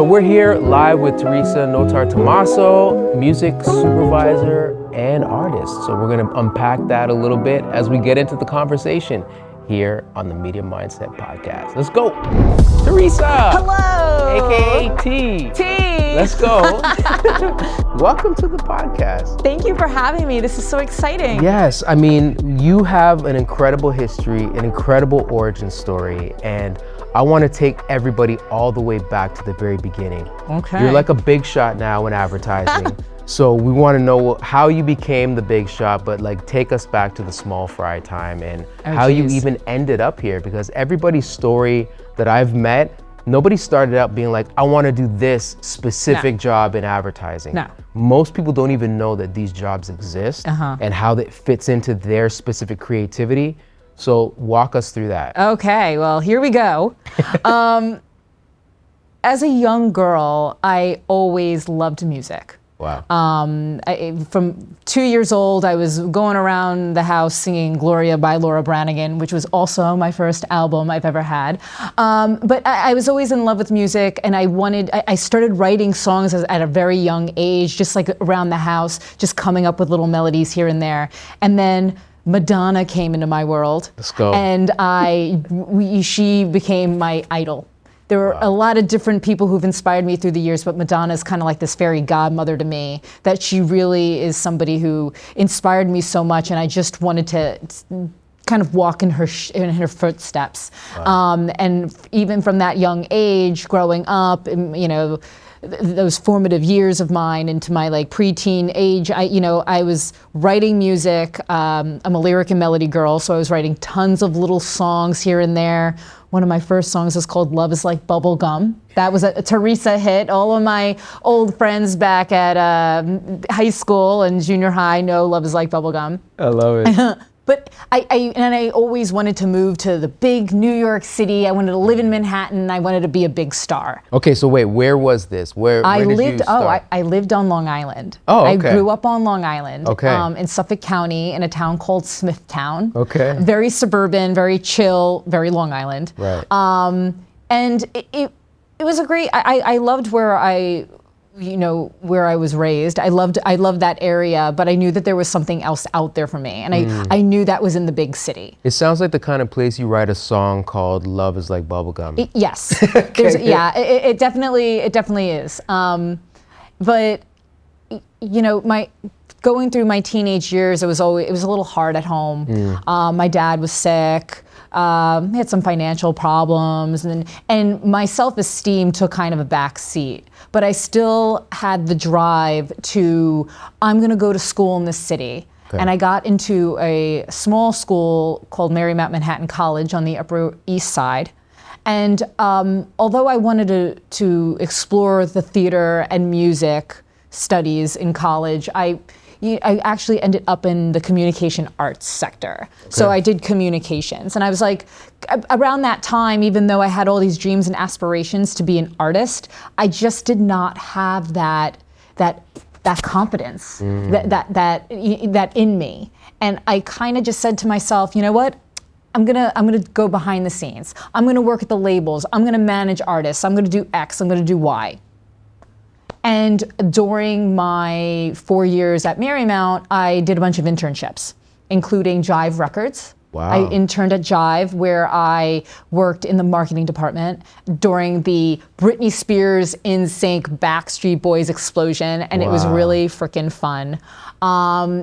So we're here live with Theresa Notartomaso, music supervisor and artist. So we're gonna unpack that a little bit as we get into the conversation here on the Media Mindset Podcast. Let's go. Theresa. Hello. AKA T. T. Let's go. Welcome to the podcast. Thank you for having me. This is so exciting. Yes, I mean, you have an incredible history, an incredible origin story, and I want to take everybody all the way back to the very beginning. Okay. You're like a big shot now in advertising. So we want to know how you became the big shot, but like take us back to the small fry time and how you even ended up here, because everybody's story that I've met, nobody started out being like, I want to do this specific job in advertising. No. Most people don't even know that these jobs exist and how that fits into their specific creativity. So walk us through that. Okay, well, here we go. As a young girl, I always loved music. Wow. From 2 years old, I was going around the house singing Gloria by Laura Branigan, which was also my first album I've ever had. But I was always in love with music, and I started writing songs at a very young age, just like around the house, just coming up with little melodies here and there. And then Madonna came into my world. Let's go. And she became my idol. There were a lot of different people who've inspired me through the years, but Madonna is kind of like this fairy godmother to me, that she really is somebody who inspired me so much, and I just wanted to kind of walk in her footsteps. Wow. And even from that young age, growing up, you know, those formative years of mine into my like preteen age, I was writing music. I'm a lyric and melody girl, so I was writing tons of little songs here and there. One of my first songs is called Love is Like Bubble Gum. That was a Theresa hit. All of my old friends back at high school and junior high know Love is Like Bubble Gum. I love it. But I always wanted to move to the big New York City. I wanted to live in Manhattan. I wanted to be a big star. Okay, so wait, where was this? Where did you start? I lived on Long Island. Oh, okay. I grew up on Long Island. Okay. In Suffolk County, in a town called Smithtown. Okay. Very suburban, very chill, very Long Island. Right. And it was a great. I loved where I was raised. I loved that area, but I knew that there was something else out there for me, and I knew that was in the big city. It sounds like the kind of place you write a song called "Love Is Like Bubblegum." Yes, it definitely is. But my going through my teenage years, it was a little hard at home. My dad was sick. He had some financial problems, and my self-esteem took kind of a back seat. But I still had the drive to, I'm going to go to school in this city. Okay. And I got into a small school called Marymount Manhattan College on the Upper East Side. And although I wanted to explore the theater and music studies in college, I actually ended up in the communication arts sector. Okay. So I did communications. And I was like, around that time, even though I had all these dreams and aspirations to be an artist, I just did not have that confidence, that in me. And I kind of just said to myself, you know what? I'm gonna go behind the scenes. I'm gonna work at the labels. I'm gonna manage artists. I'm gonna do X. I'm gonna do Y. And during my 4 years at Marymount, I did a bunch of internships, including Jive Records. Wow. I interned at Jive, where I worked in the marketing department during the Britney Spears, NSYNC, Backstreet Boys explosion, and it was really freaking fun.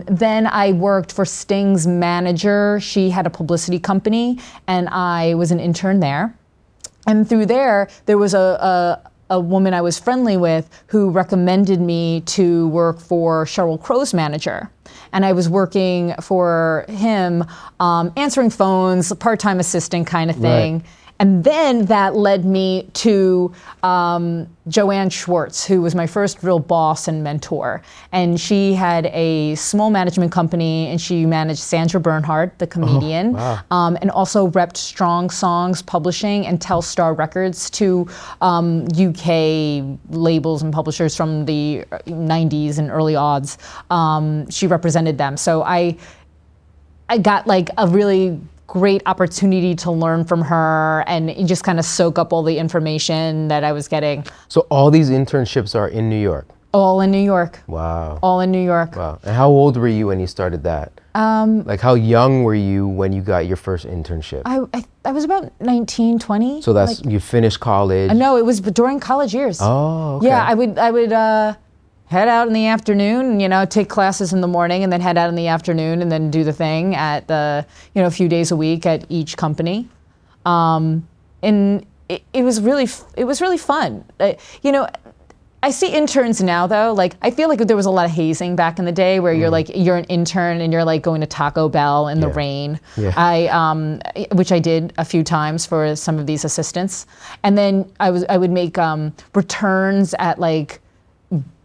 Then I worked for Sting's manager. She had a publicity company, and I was an intern there. And through there was a woman I was friendly with who recommended me to work for Sheryl Crow's manager. And I was working for him, answering phones, part-time assistant kind of thing. Right. And then that led me to Joanne Schwartz, who was my first real boss and mentor. And she had a small management company, and she managed Sandra Bernhard, the comedian, and also repped Strong Songs Publishing and Telstar Records to UK labels and publishers from the 90s and early aughts. She represented them. So I got like a really great opportunity to learn from her and just kind of soak up all the information that I was getting. So all these internships are in New York? All in New York. Wow. All in New York. Wow. And how old were you when you started that? Like how young were you when you got your first internship? I was about 19, 20. So that's, you finished college? No, it was during college years. Oh, okay. Yeah, I would head out in the afternoon, you know, take classes in the morning and then head out in the afternoon and then do the thing at the, you know, a few days a week at each company. And it was really fun. You know, I see interns now though, like I feel like there was a lot of hazing back in the day where you're like, you're an intern and you're like going to Taco Bell in the rain. Yeah. Which I did a few times for some of these assistants. And then I would make returns at like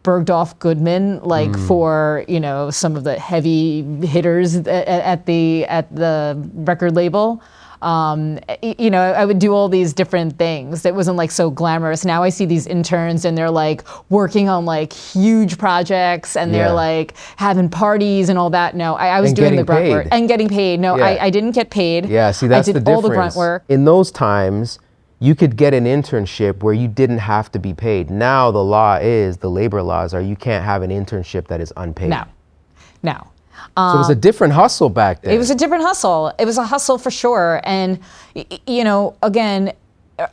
Bergdorf Goodman, like for, you know, some of the heavy hitters at the record label. You know, I would do all these different things. It wasn't like so glamorous. Now I see these interns and they're like working on like huge projects and they're like having parties and all that. No, I was doing the grunt work and getting paid. No, I didn't get paid. Yeah, see, that's the difference. I did all the grunt work. In those times, you could get an internship where you didn't have to be paid. Now the law is, the labor laws are, you can't have an internship that is unpaid. No. So it was a different hustle back then. It was a different hustle. It was a hustle for sure. And, you know, again,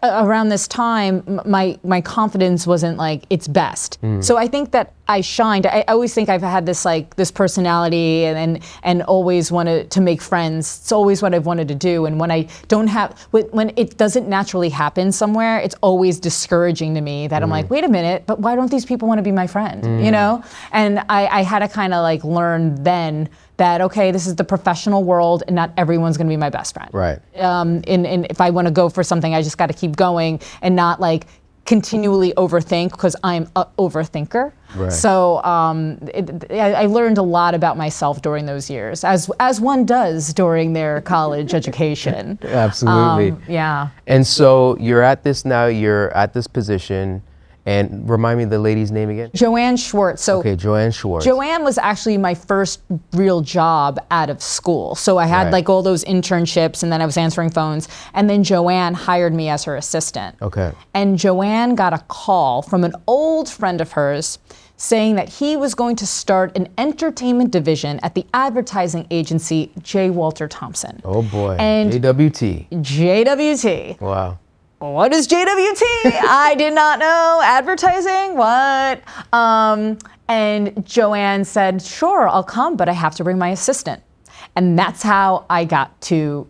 around this time, my confidence wasn't like its best. So I think that I shined. I always think I've had this like this personality and always wanted to make friends. It's always what I've wanted to do. And when I don't have, when it doesn't naturally happen somewhere, it's always discouraging to me that I'm like, wait a minute, but why don't these people want to be my friend? You know? And I had to kind of like learn then that, okay, this is the professional world and not everyone's going to be my best friend. Right. And if I want to go for something, I just got to keep going and not like continually overthink because I'm an overthinker. Right. So I learned a lot about myself during those years, as one does during their college education. Absolutely. Yeah. And so you're at this now, you're at this position. And remind me the lady's name again? Joanne Schwartz. So okay, Joanne Schwartz. Joanne was actually my first real job out of school. So I had like all those internships and then I was answering phones. And then Joanne hired me as her assistant. Okay. And Joanne got a call from an old friend of hers saying that he was going to start an entertainment division at the advertising agency J. Walter Thompson. Oh boy, and JWT. JWT. Wow. What is JWT? I did not know. Advertising? What? And Joanne said, sure, I'll come, but I have to bring my assistant. And that's how I got to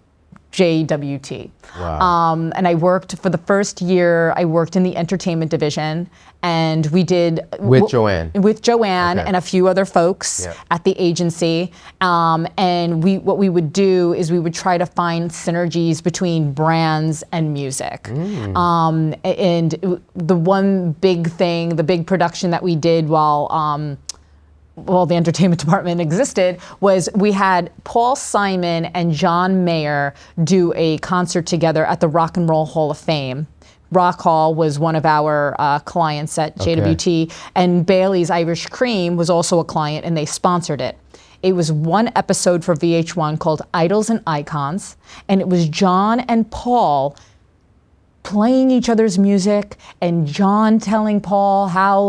JWT. Wow. And I worked for the first year, I worked in the entertainment division and we did with Joanne and a few other folks at the agency. And what we would do is we would try to find synergies between brands and music. And the one big thing, the big production that we did while the entertainment department existed was we had Paul Simon and John Mayer do a concert together at the Rock and Roll Hall of Fame. Rock Hall was one of our clients at JWT, and Bailey's Irish Cream was also a client, and they sponsored it. It was one episode for VH1 called Idols and Icons, and it was John and Paul playing each other's music, and John telling Paul how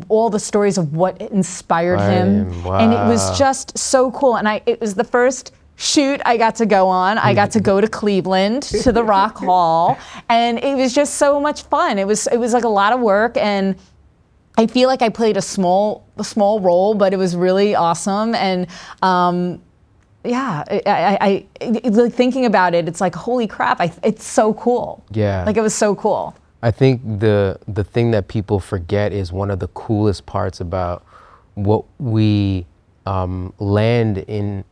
all the stories of what inspired him. Wow. And it was just so cool. And it was the first shoot I got to go on. I got to go to Cleveland to the Rock Hall, and it was just so much fun. It was like a lot of work, and I feel like I played a small role, but it was really awesome. And I like thinking about it, it's like, holy crap, it's so cool. Yeah. Like it was so cool. I think the thing that people forget is one of the coolest parts about what we land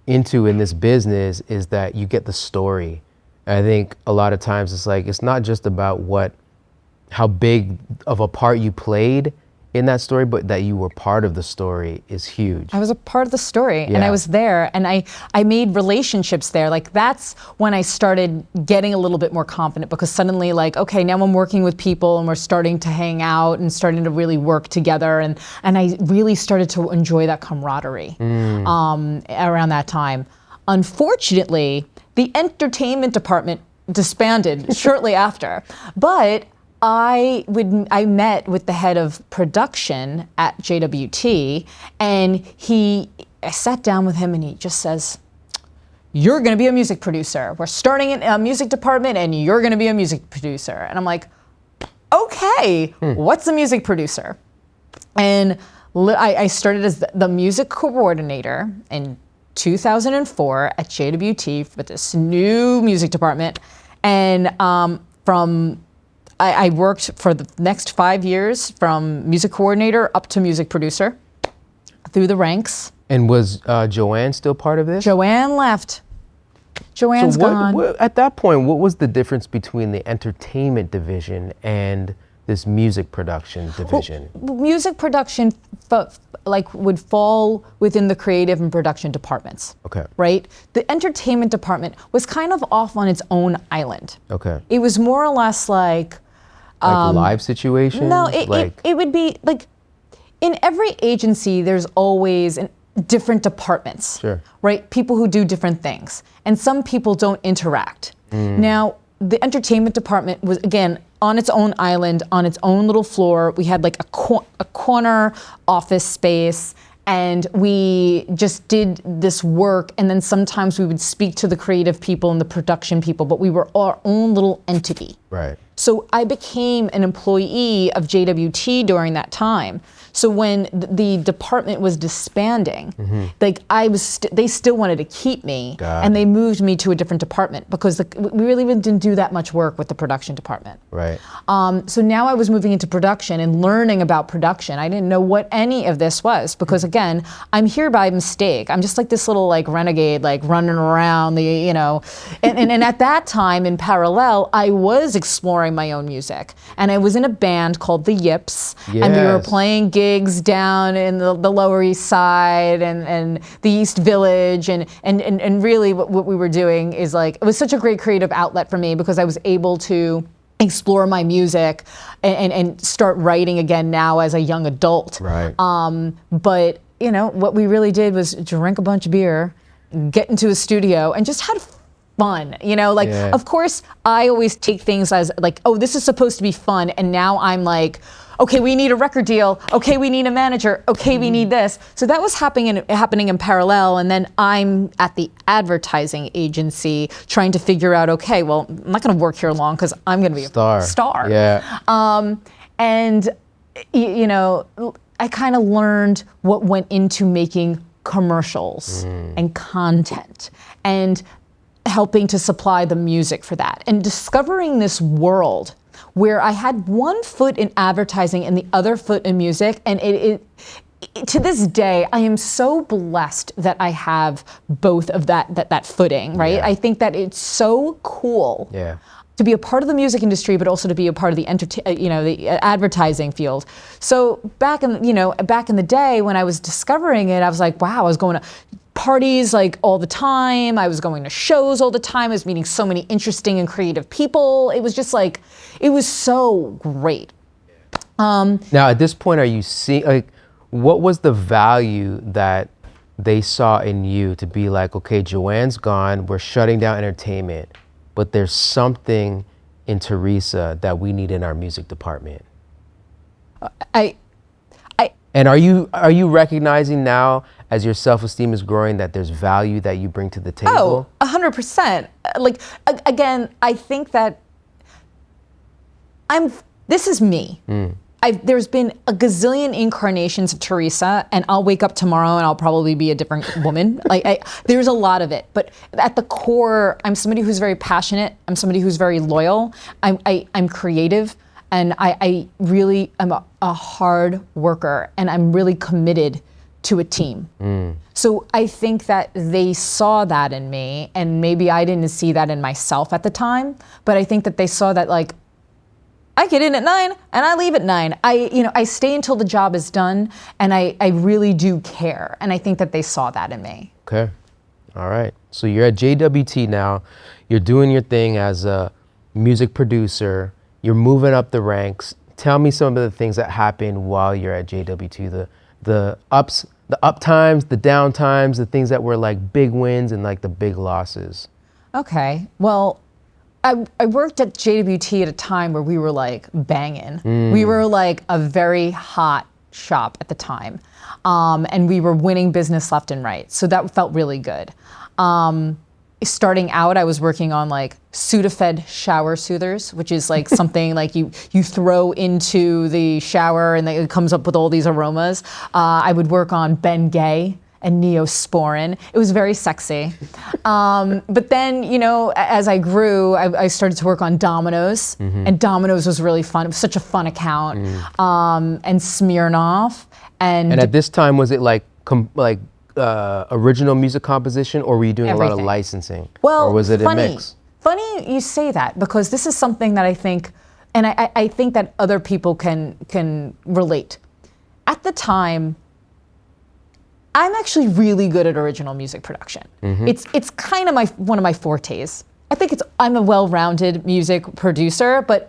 into in this business is that you get the story. And I think a lot of times it's like, it's not just about how big of a part you played in that story, but that you were part of the story is huge. I was a part of the story and I was there and I made relationships there. Like that's when I started getting a little bit more confident because suddenly like, okay, now I'm working with people and we're starting to hang out and starting to really work together. And I really started to enjoy that camaraderie around that time. Unfortunately, the entertainment department disbanded shortly after. But I met with the head of production at JWT, and I sat down with him, and he just says, "You're going to be a music producer. We're starting a music department, and you're going to be a music producer." And I'm like, okay, what's a music producer? And I started as the music coordinator in 2004 at JWT with this new music department. And I worked for the next 5 years from music coordinator up to music producer through the ranks. And was Joanne still part of this? Joanne left. Joanne's gone. At that point, what was the difference between the entertainment division and this music production division? Well, music production would fall within the creative and production departments. Okay. Right? The entertainment department was kind of off on its own island. Okay. It was more or less like live situation? No, it would be like, in every agency, there's always different departments. Sure. Right? People who do different things. And some people don't interact. Now, the entertainment department was, again, on its own island, on its own little floor. We had like a corner office space, and we just did this work. And then sometimes we would speak to the creative people and the production people, but we were our own little entity. Right. So I became an employee of JWT during that time. So when the department was disbanding, they still wanted to keep me, and they moved me to a different department because we really didn't do that much work with the production department. Right. So now I was moving into production and learning about production. I didn't know what any of this was because, again, I'm here by mistake. I'm just like this little renegade, running around and at that time in parallel, I was exploring my own music, and I was in a band called the Yips, and we were playing gigs down in the Lower East Side and the East Village, and really what we were doing is it was such a great creative outlet for me because I was able to explore my music and start writing again now as a young adult. Right. But what we really did was drink a bunch of beer, get into a studio, and just had fun. Of course, I always take things as oh, this is supposed to be fun, and now I'm like, okay, we need a record deal. Okay, we need a manager. Okay, we need this. So that was happening in parallel, and then I'm at the advertising agency trying to figure out, okay, well, I'm not going to work here long because I'm going to be a star. Yeah. And I kind of learned what went into making commercials and content and helping to supply the music for that and discovering this world where I had one foot in advertising and the other foot in music. And it to this day, I am so blessed that I have both of that footing, right? Yeah. I think that it's so cool to be a part of the music industry, but also to be a part of the the advertising field. So back in the day when I was discovering it, I was like, wow, I was going to parties all the time. I was going to shows all the time. I was meeting so many interesting and creative people. It was just it was so great. Now at this point, are you seeing what was the value that they saw in you to be like, okay, Joanne's gone, we're shutting down entertainment, but there's something in Theresa that we need in our music department? And are you recognizing now, as your self-esteem is growing, that there's value that you bring to the table? Oh, 100%. Again, I think that this is me. There's been a gazillion incarnations of Theresa, and I'll wake up tomorrow and I'll probably be a different woman. There's a lot of it, but at the core, I'm somebody who's very passionate. I'm somebody who's very loyal. I'm creative. And I really am a hard worker, and I'm really committed to a team. So I think that they saw that in me, and maybe I didn't see that in myself at the time, but I think that they saw that I get in at 9 and I leave at 9. I stay until the job is done, and I really do care. And I think that they saw that in me. Okay. All right. So you're at JWT now. You're doing your thing as a music producer. You're moving up the ranks. Tell me some of the things that happened while you're at JWT, the ups, the up times, the down times, the things that were like big wins and like the big losses. Okay. Well, I worked at JWT at a time where we were like banging. We were like a very hot shop at the time. And we were winning business left and right. So that felt really good. Starting out, I was working on like Sudafed shower soothers, which is like something like you throw into the shower and it comes up with all these aromas. I would work on Bengay and Neosporin. It was very sexy. But then, you know, as I grew, I started to work on Domino's, and Domino's was really fun. It was such a fun account. And Smirnoff. And at this time, was it like original music composition, or were you doing a lot of licensing? Well, or was it a mix? Funny you say that, because this is something that I think, and I think that other people can relate. At the time, I'm actually really good at original music production. It's kind of one of my fortes. I think I'm a well-rounded music producer, but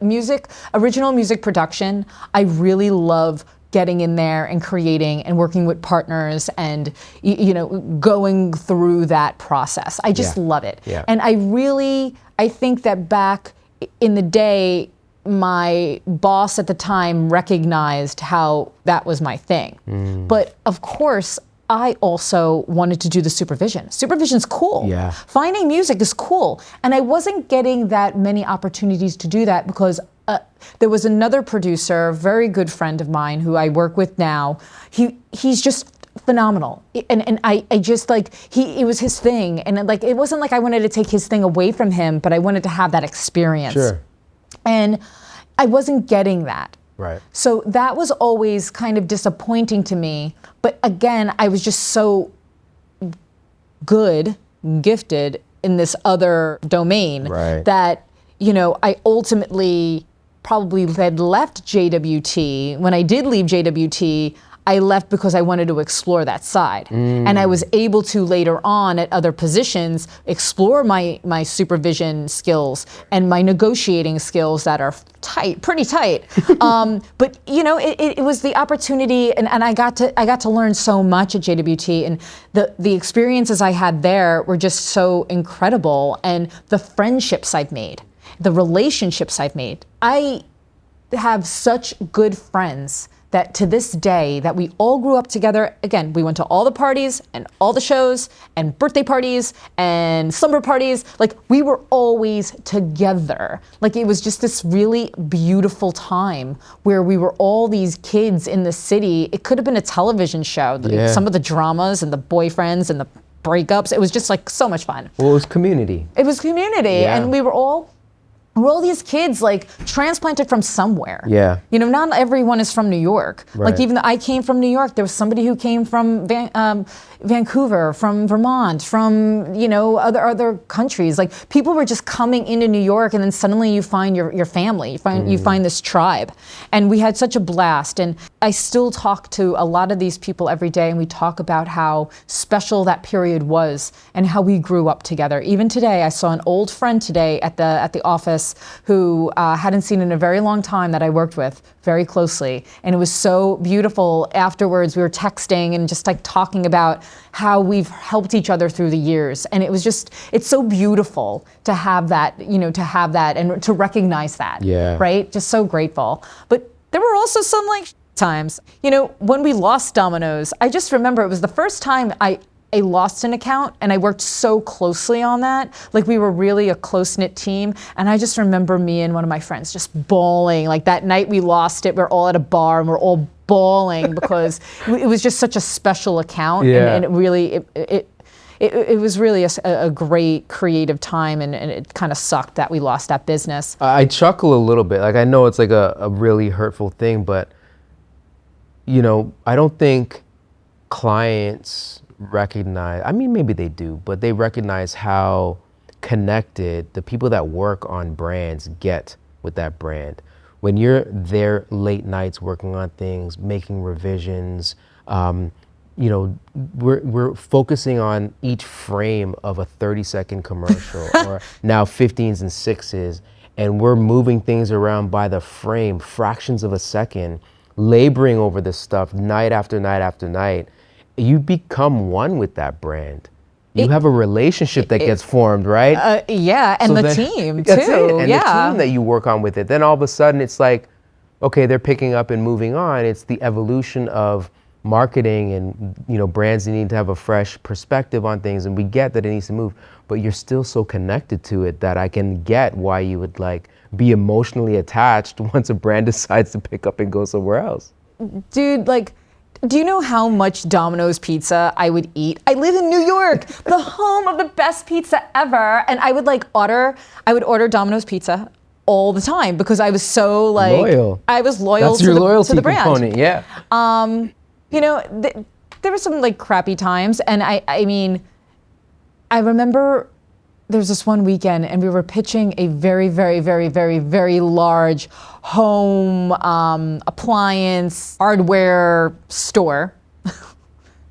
original music production, I really love getting in there and creating and working with partners and you know, going through that process. I just love it. Yeah. And I think that back in the day, my boss at the time recognized how that was my thing. But of course, I also wanted to do the supervision. Supervision's cool. Yeah. Finding music is cool. And I wasn't getting that many opportunities to do that because there was another producer, a very good friend of mine who I work with now. He's just phenomenal. And I just like, it was his thing. And like, it wasn't like I wanted to take his thing away from him, but I wanted to have that experience. Sure. And I wasn't getting that. Right. So that was always kind of disappointing to me. But again, I was just so gifted in this other domain that, you know, I ultimately probably had left JWT. When I did leave JWT, I left because I wanted to explore that side. And I was able to later on at other positions explore my supervision skills and my negotiating skills that are pretty tight. But you know, it was the opportunity, and I got to learn so much at JWT, and the experiences I had there were just so incredible, and the friendships I've made, the relationships I've made. I have such good friends that to this day, that we all grew up together. Again, we went to all the parties and all the shows and birthday parties and slumber parties. Like, we were always together. Like, it was just this really beautiful time where we were all these kids in the city. It could have been a television show. Some of the dramas and the boyfriends and the breakups. It was just like so much fun. Well, it was community. It was community, and we're all these kids like transplanted from somewhere. Yeah. You know, not everyone is from New York. Like, even though I came from New York, there was somebody who came from Vancouver, from Vermont, from, you know, other countries. Like, people were just coming into New York, and then suddenly you find your family, you find this tribe. And we had such a blast. And I still talk to a lot of these people every day, and we talk about how special that period was and how we grew up together. Even today, I saw an old friend today at the office who hadn't seen in a very long time, that I worked with very closely. And it was so beautiful. Afterwards, we were texting and just like talking about how we've helped each other through the years. And it was just, it's so beautiful to have that, you know, to have that and to recognize that. Yeah. Right? Just so grateful. But there were also some like times, you know, when we lost Domino's, I just remember it was the first time I lost an account, and I worked so closely on that. Like, we were really a close-knit team, and I just remember me and one of my friends just bawling. Like, that night we lost it, we're all at a bar and we're all bawling because it was just such a special account, and it really, it was really a great creative time, and it kind of sucked that we lost that business. I chuckle a little bit. Like, I know it's like a really hurtful thing, but, you know, I don't think clients recognize, I mean, maybe they do, but they recognize how connected the people that work on brands get with that brand. When you're there late nights working on things, making revisions, you know, we're focusing on each frame of a 30-second commercial or now 15s and 6s, and we're moving things around by the frame, fractions of a second, laboring over this stuff night after night after night. you become one with that brand. You have a relationship that gets formed, right? Yeah, and So the then- team That's too. it. And the team that you work on with it. Then all of a sudden it's like, okay, they're picking up and moving on. It's the evolution of marketing and brands need to have a fresh perspective on things, and we get that it needs to move, but you're still so connected to it that I can get why you would like be emotionally attached once a brand decides to pick up and go somewhere else. Dude, like, do you know how much Domino's pizza I would eat? I live in New York, the home of the best pizza ever. And I would order Domino's pizza all the time because I was so like, Loyal. I was loyal That's your loyalty to the brand. component, yeah. There were some like crappy times. And I mean, I remember there's this one weekend and we were pitching a very, very, very, very, very large home appliance hardware store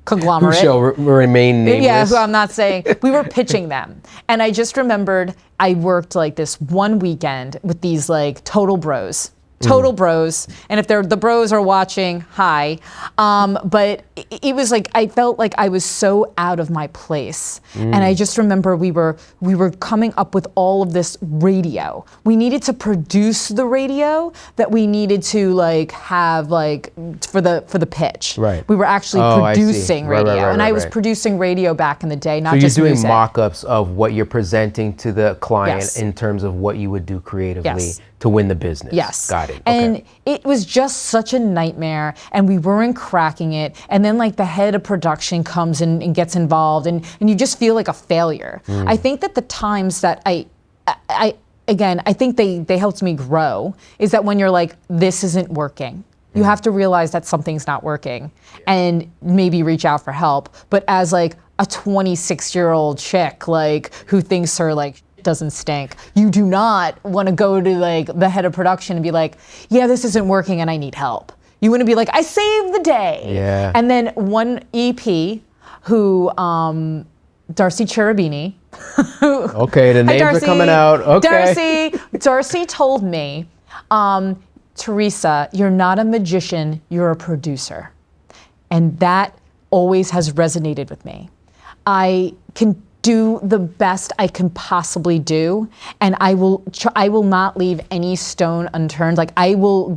conglomerate. Who shall remain nameless. Yeah, who I'm not saying. We were pitching them. And I just remembered I worked like this one weekend with these like total bros. And if the bros are watching, hi. But it was like I felt like I was so out of my place. And I just remember we were coming up with all of this radio. We needed to produce the radio that we needed to like have like for the pitch. Right. We were actually producing radio. And I was producing radio back in the day, not just music. So you're doing mock-ups of what you're presenting to the client Yes. in terms of what you would do creatively Yes. to win the business. Yes. Got it. And Okay. it was just such a nightmare and we weren't cracking it. And then like the head of production comes in and gets involved and you just feel like a failure. I think that the times that I think they helped me grow is that when you're like, this isn't working. You have to realize that something's not working and maybe reach out for help. But as like a 26-year-old chick like who thinks her like doesn't stink, you do not want to go to like the head of production and be like, yeah, this isn't working and I need help. You want to be like, I saved the day. Yeah. And then one EP who Darcy Cherubini. Okay, the names are coming out. Okay. Darcy told me, Theresa, you're not a magician, you're a producer. And that always has resonated with me. I can do the best I can possibly do, and I will not leave any stone unturned. Like I will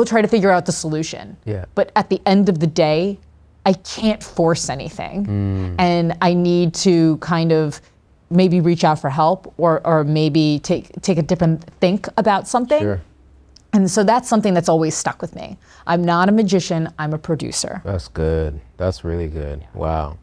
try to figure out the solution. Yeah. But at the end of the day, I can't force anything. And I need to kind of maybe reach out for help or maybe take a different think about something. Sure. And so that's something that's always stuck with me. I'm not a magician, I'm a producer. That's good. That's really good. Wow.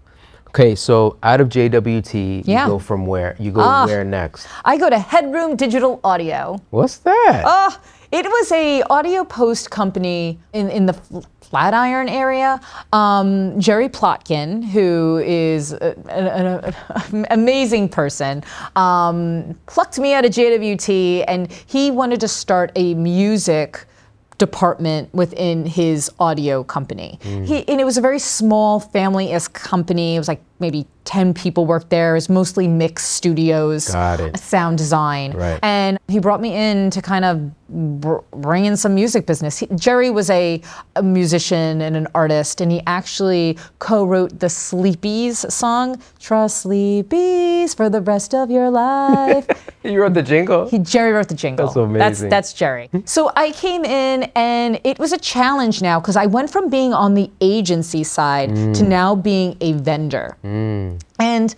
Okay, so out of JWT, you go from where? You go where next? I go to Headroom Digital Audio. What's that? It was a audio post company in the Flatiron area. Jerry Plotkin, who is an amazing person, plucked me out of JWT and he wanted to start a music department within his audio company. And it was a very small family-esque company. It was like maybe 10 people worked there. It was mostly mixed studios, Got it. sound design. Right. And he brought me in to kind of bring in some music business. Jerry was a musician and an artist, and he actually co-wrote the Sleepies song, Trust Sleepies for the rest of your life. You wrote the jingle? Jerry wrote the jingle. That's amazing. That's Jerry. So I came in and it was a challenge now because I went from being on the agency side to now being a vendor. And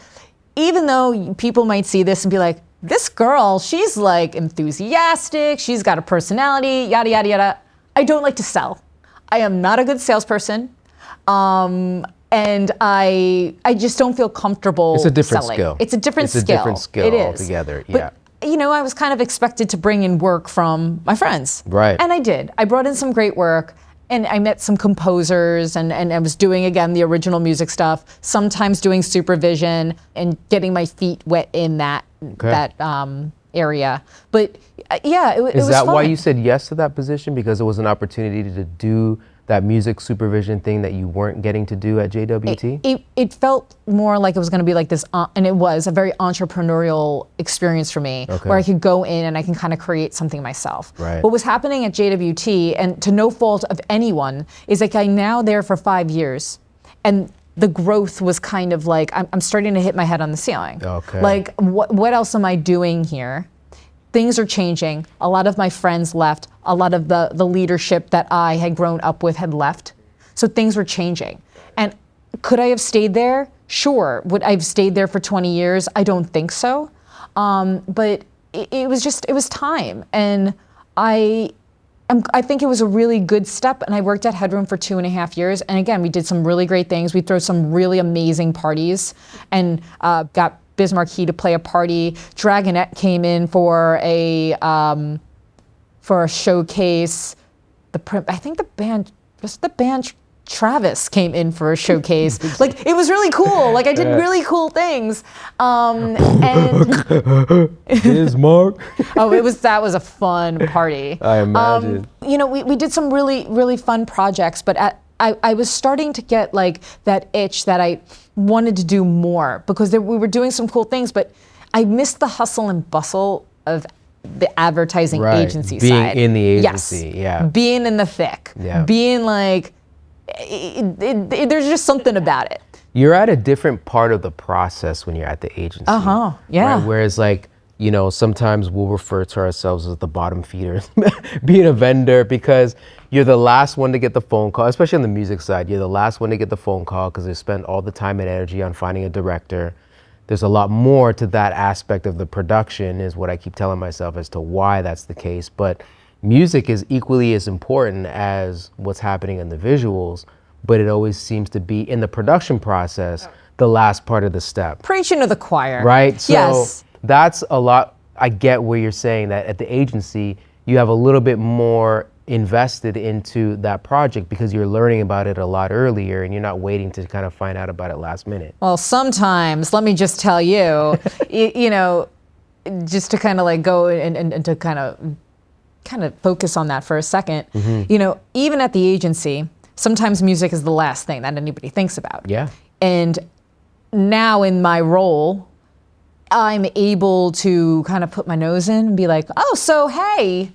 even though people might see this and be like, this girl, she's like enthusiastic, she's got a personality, yada, yada, yada. I don't like to sell. I am not a good salesperson. And I just don't feel comfortable It's a different selling. skill. It's a different skill. It's a different skill It is. altogether, But, yeah. you know, I was kind of expected to bring in work from my friends. Right. And I did. I brought in some great work. And I met some composers and I was doing, again, the original music stuff, sometimes doing supervision and getting my feet wet in that area. But yeah, it was fun. Is that why you said yes to that position? Because it was an opportunity to do that music supervision thing that you weren't getting to do at JWT? It felt more like it was going to be like this, and it was a very entrepreneurial experience for me, where I could go in and I can kind of create something myself. Right. What was happening at JWT, and to no fault of anyone, is like I'm now there for 5 years, and the growth was kind of like, I'm starting to hit my head on the ceiling. Okay. Like, what else am I doing here? Things are changing. A lot of my friends left. A lot of the leadership that I had grown up with had left. So things were changing. And could I have stayed there? Sure. Would I have stayed there for 20 years? I don't think so. But it was time. And I think it was a really good step. And I worked at Headroom for 2.5 years. And again, we did some really great things. We threw some really amazing parties and got Biz Markie to play a party. Dragonette came in for a showcase. I think the band Travis came in for a showcase. Like, it was really cool. Like, I did really cool things. And Bismarck. that was a fun party. I imagine. We did some really, really fun projects, but I was starting to get like that itch that I wanted to do more, because we were doing some cool things, but I missed the hustle and bustle of the advertising agency side. Being in the agency, yes. Being in the thick. Yeah. Being like, there's just something about it. You're at a different part of the process when you're at the agency. Yeah. Right? Whereas like, sometimes we'll refer to ourselves as the bottom feeders, being a vendor, because you're the last one to get the phone call, especially on the music side. You're the last one to get the phone call because they spend all the time and energy on finding a director. There's a lot more to that aspect of the production, is what I keep telling myself as to why that's the case. But music is equally as important as what's happening in the visuals, but it always seems to be in the production process, the last part of the step. Preaching to the choir. Right? So yes. That's a lot. I get where you're saying that at the agency, you have a little bit more invested into that project because you're learning about it a lot earlier and you're not waiting to kind of find out about it last minute. Well, sometimes, let me just tell you, just to kind of like go and to kind of focus on that for a second, even at the agency, sometimes music is the last thing that anybody thinks about. Yeah. And now in my role, I'm able to kind of put my nose in and be like, oh, so hey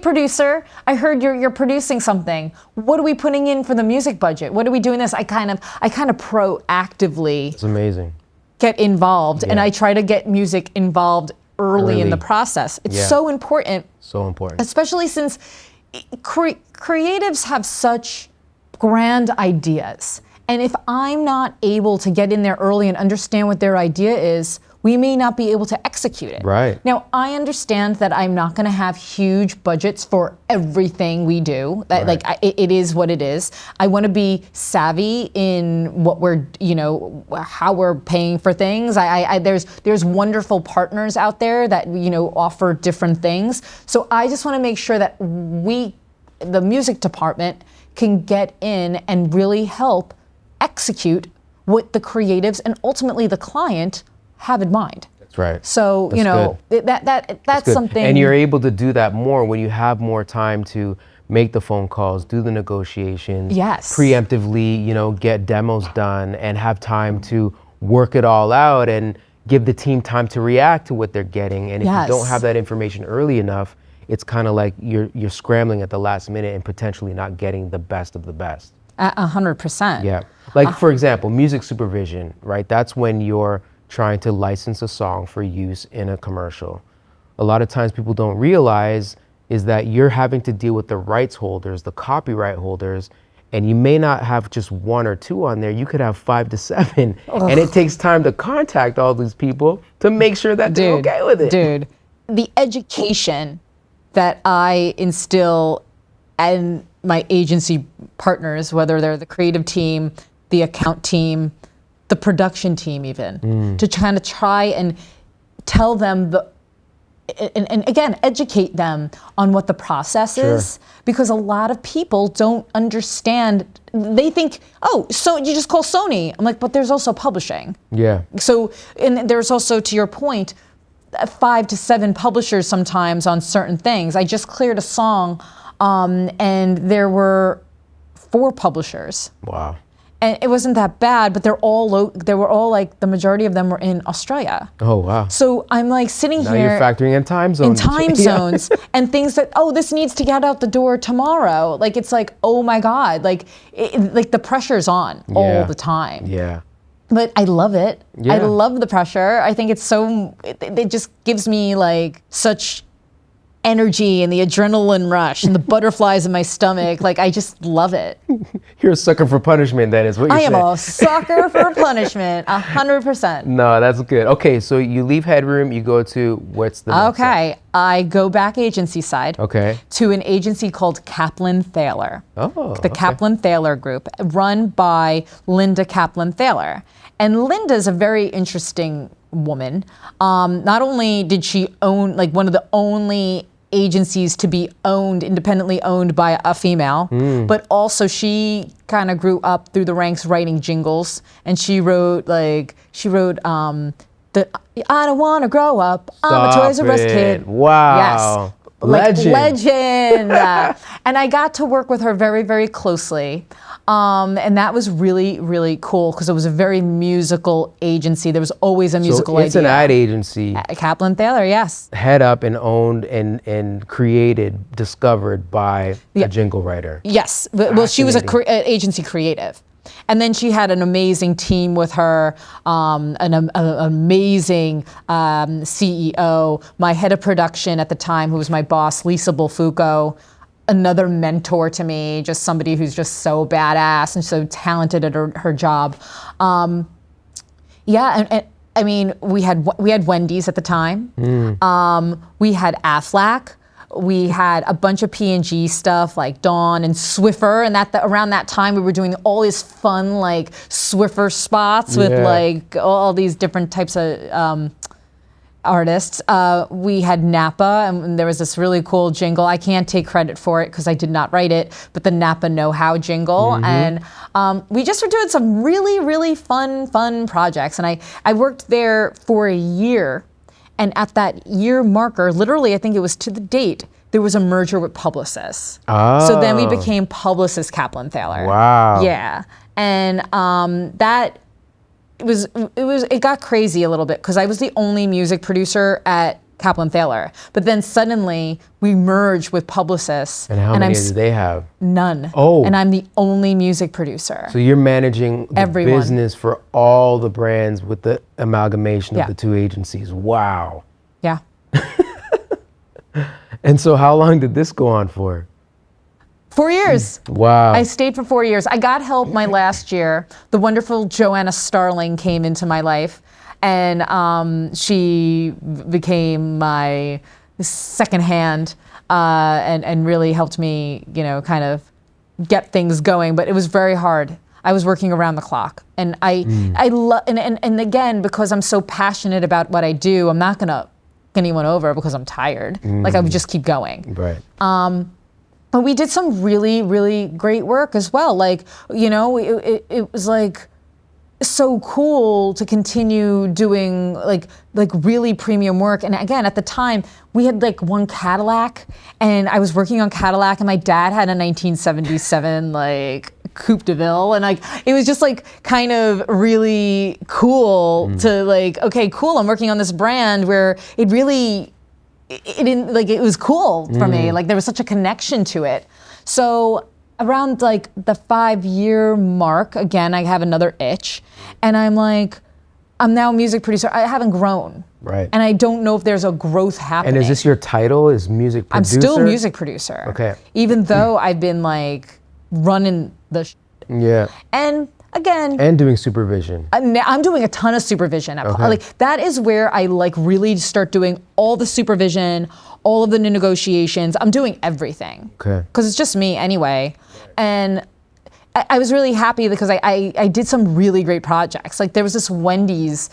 producer, I heard you're producing something. What are we putting in for the music budget? What are we doing this? I kind of proactively It's amazing. Get involved, and I try to get music involved early in the process. It's so important. So important. Especially since creatives have such grand ideas. And if I'm not able to get in there early and understand what their idea is, we may not be able to execute it. Right. Now, I understand that I'm not going to have huge budgets for everything we do. That, it is what it is. I want to be savvy in what we're, how we're paying for things. There's wonderful partners out there that, offer different things. So I just want to make sure that the music department, can get in and really help execute what the creatives and ultimately the client have in mind. That's right. So, that's something. And you're able to do that more when you have more time to make the phone calls, do the negotiations, preemptively, get demos done and have time to work it all out and give the team time to react to what they're getting. And if you don't have that information early enough, it's kind of like you're scrambling at the last minute and potentially not getting the best of the best. 100%. Yeah. Like, for example, music supervision, right? That's when you're trying to license a song for use in a commercial. A lot of times people don't realize is that you're having to deal with the rights holders, the copyright holders, and you may not have just 1 or 2 on there. You could have 5 to 7. Ugh. And it takes time to contact all these people to make sure that they're okay with it. Dude, the education that I instill in my agency partners, whether they're the creative team, the account team, the production team even, to kind of try and tell them and again, educate them on what the process is, because a lot of people don't understand. They think, oh, so you just call Sony. I'm like, but there's also publishing. Yeah. So, and there's also, to your point, 5 to 7 publishers sometimes on certain things. I just cleared a song, and there were 4 publishers. Wow. and it wasn't that bad, but they were all like, the majority of them were in Australia. Oh, wow. So I'm like sitting Now here. you're factoring in time zones. In time zones and things that, this needs to get out the door tomorrow. Like, it's like, oh my God, like the pressure's on all the time. Yeah. But I love it. Yeah. I love the pressure. I think it's it just gives me like such energy and the adrenaline rush and the butterflies in my stomach. Like, I just love it. You're a sucker for punishment, that is what you're saying. I am a sucker for punishment, 100%. No, that's good. Okay, so you leave Headroom, you go to, what's the next step? Okay, I go back agency side to an agency called Kaplan Thaler. The Kaplan Thaler Group, run by Linda Kaplan Thaler. And Linda's a very interesting woman. Not only did she own, like, one of the only agencies to be independently owned by a female, but also she kind of grew up through the ranks writing jingles, and she wrote I don't want to grow up, I'm a Toys R Us kid. Wow. Yes. Legend. And I got to work with her very, very closely. And that was really, really cool because it was a very musical agency. There was always a musical idea. It's an ad agency. Kaplan Thaler, yes. Head up and owned and created, discovered by a jingle writer. Yes. Well, she was an agency creative. And then she had an amazing team with her, an amazing CEO, my head of production at the time, who was my boss, Lisa Bolfuco, another mentor to me, just somebody who's just so badass and so talented at her job. And I mean, we had Wendy's at the time. We had Aflac. We had a bunch of P&G stuff like Dawn and Swiffer, and around that time we were doing all these fun like Swiffer spots with like all these different types of artists. We had Napa, and there was this really cool jingle. I can't take credit for it because I did not write it, but the Napa Know-How jingle. And we just were doing some really, really fun projects. And I worked there for a year. And at that year marker, literally, I think it was to the date, there was a merger with Publicis. So then we became Publicis Kaplan Thaler. Wow. Yeah. And it got crazy a little bit because I was the only music producer at Kaplan Thaler. But then suddenly we merged with Publicis. And how many did they have? None. Oh. And I'm the only music producer. So you're managing the Everyone. business for all the brands with the amalgamation of the two agencies. Wow. Yeah. And so how long did this go on for? 4 years. Wow. I stayed for 4 years. I got help my last year. The wonderful Joanna Starling came into my life, and she became my second hand and really helped me, kind of get things going. But it was very hard. I was working around the clock, and I love and again, because I'm so passionate about what I do, I'm not gonna anyone over because I'm tired. Like, I would just keep going. Right. But we did some really, really great work as well. Like, it was like so cool to continue doing like really premium work. And again, at the time, we had like one Cadillac, and I was working on Cadillac, and my dad had a 1977 like Coupe de Ville, and like it was just like kind of really cool to like, okay, cool, I'm working on this brand where it was cool for me. Like, there was such a connection to it. So around like the 5-year mark, again, I have another itch, and I'm like, I'm now a music producer. I haven't grown. Right. And I don't know if there's a growth happening. And is this your title, is music producer? I'm still music producer. Okay. Even though I've been like running the Yeah. And again, and doing supervision. I'm doing a ton of supervision. Like, that is where I like really start doing all the supervision, all of the negotiations. I'm doing everything. Okay. Because it's just me anyway. And I was really happy because I did some really great projects. Like, there was this Wendy's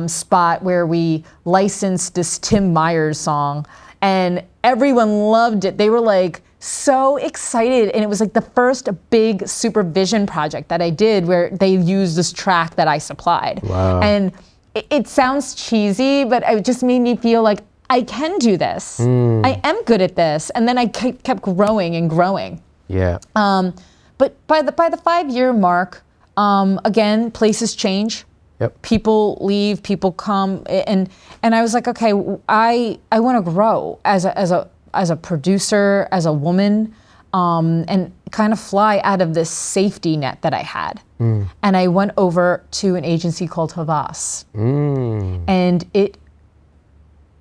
spot where we licensed this Tim Myers song, and everyone loved it. They were like so excited, and it was like the first big supervision project that I did where they used this track that I supplied. Wow. And it sounds cheesy, but it just made me feel like I can do this. I am good at this. And then I kept growing and growing. Yeah. But by the 5-year mark, again, places change. Yep. People leave, people come, and I was like, okay, I want to grow as a producer, as a woman, and kind of fly out of this safety net that I had. And I went over to an agency called Havas, and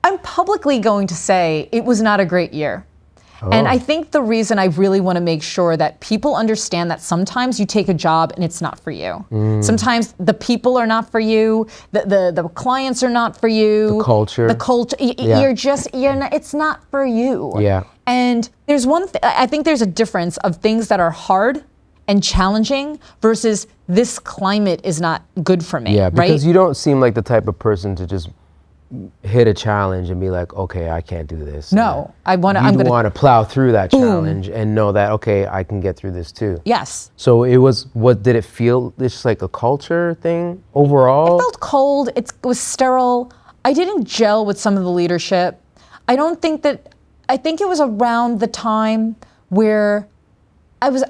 I'm publicly going to say it was not a great year. And I think the reason I really want to make sure that people understand that sometimes you take a job and it's not for you. Sometimes the people are not for you, the clients are not for you. The culture. You're not, it's not for you. Yeah. And there's I think there's a difference of things that are hard and challenging versus this climate is not good for me. Yeah, because right? you don't seem like the type of person to just hit a challenge and be like, okay, I can't do this. No, I'm want to plow through that challenge and know that, okay, I can get through this too. Yes. So it was, what did it feel? It's like a culture thing overall? It felt cold. It was sterile. I didn't gel with some of the leadership. I think it was around the time where I was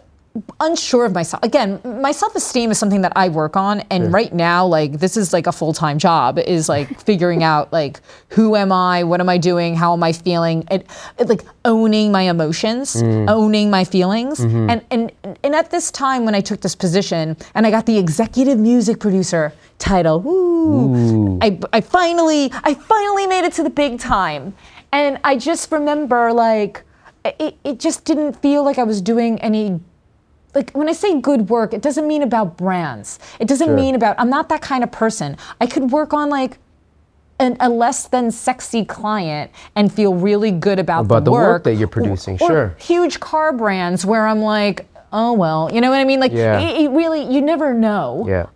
unsure of myself. Again, my self-esteem is something that I work on, and right now, like, this is like a full-time job, is like figuring out like, who am I, what am I doing, how am I feeling, it like owning my emotions, owning my feelings. And at this time when I took this position and I got the executive music producer title, I finally made it to the big time. And I just remember, like, it just didn't feel like I was doing any. Like, when I say good work, it doesn't mean about brands. It doesn't mean about, I'm not that kind of person. I could work on like a less than sexy client and feel really good about the work that you're producing, or huge car brands where I'm like, oh, well, you know what I mean? Like, it really, you never know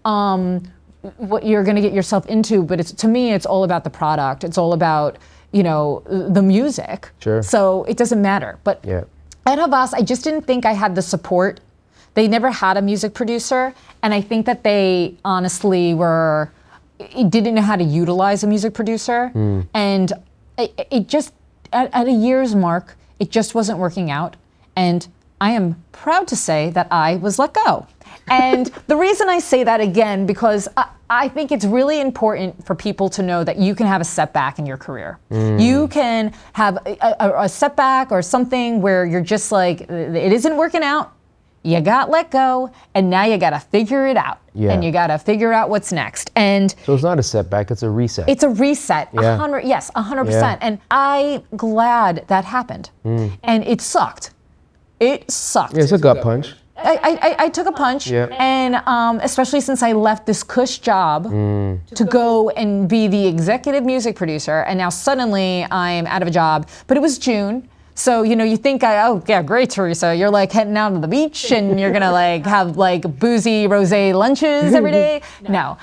what you're gonna get yourself into, but to me, it's all about the product. It's all about, you know, the music. So it doesn't matter. But at Havas, I just didn't think I had the support. They never had a music producer, and I think that they honestly didn't know how to utilize a music producer. And it just, at a year's mark, it just wasn't working out. And I am proud to say that I was let go. And the reason I say that again, because I think it's really important for people to know that you can have a setback in your career. You can have a setback or something where you're just like, it isn't working out. You got let go, and now you got to figure it out. And you got to figure out what's next. And so it's not a setback, it's a reset. It's a reset, 100%. And I'm glad that happened. And it sucked. It sucked. Yeah, it's a gut punch. I took a punch, and especially since I left this cush job to go and be the executive music producer, and now suddenly I'm out of a job. But it was June. So, you know, you think, oh, yeah, great, Theresa. You're like heading out to the beach and you're going to like have like boozy rosé lunches every day. No,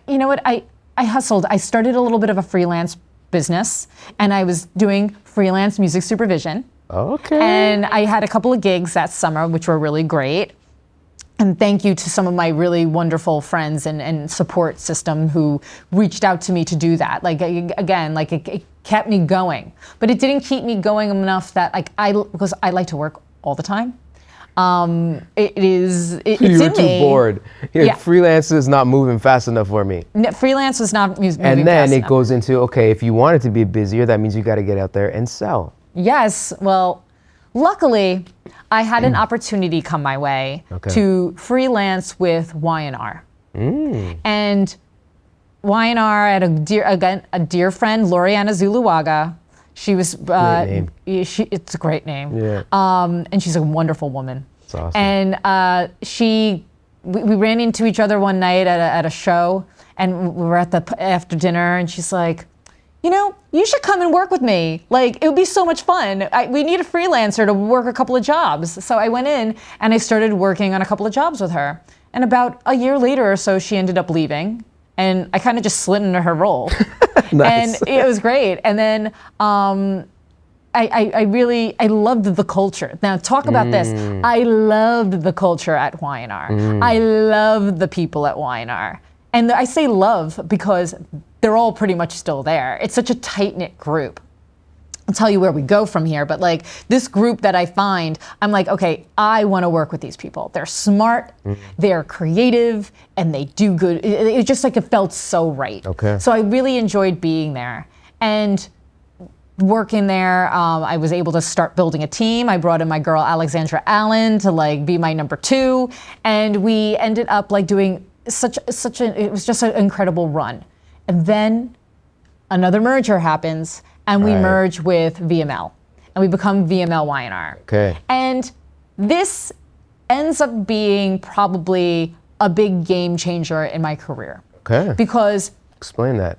you know what? I hustled. I started a little bit of a freelance business, and I was doing freelance music supervision. Okay. And I had a couple of gigs that summer, which were really great. And thank you to some of my really wonderful friends and support system who reached out to me to do that. Like, again, like it kept me going, but it didn't keep me going enough that because I like to work all the time. It's you were too bored. Freelance is not moving fast enough for me. Freelance was not moving fast enough. And then it goes into, okay, if you want it to be busier, that means you got to get out there and sell. Yes, well, luckily, I had an opportunity come my way to freelance with Y&R. And Y&R had a dear friend, Loriana Zuluaga. She was, great name. It's a great name. Yeah. And she's a wonderful woman. That's awesome. And we ran into each other one night at a show, and we were after dinner, and she's like, you know, you should come and work with me. Like, it would be so much fun. We need a freelancer to work a couple of jobs. So I went in and I started working on a couple of jobs with her. And about a year later or so, she ended up leaving. And I kind of just slid into her role. Nice. And it was great. And then I loved the culture. Now, talk about this. I loved the culture at Y&R. I loved the people at Y&R. And I say love because they're all pretty much still there. It's such a tight-knit group. I'll tell you where we go from here, but like this group that I find, I'm like, okay, I want to work with these people. They're smart, they're creative, and they do good. It just like, it felt so right. Okay. So I really enjoyed being there. And working there, I was able to start building a team. I brought in my girl, Alexandra Allen, to like be my number 2. And we ended up like doing it was just an incredible run. And then another merger happens, and we merge with VML, and we become VML Y&R. Okay. And this ends up being probably a big game changer in my career. Okay. Because explain that.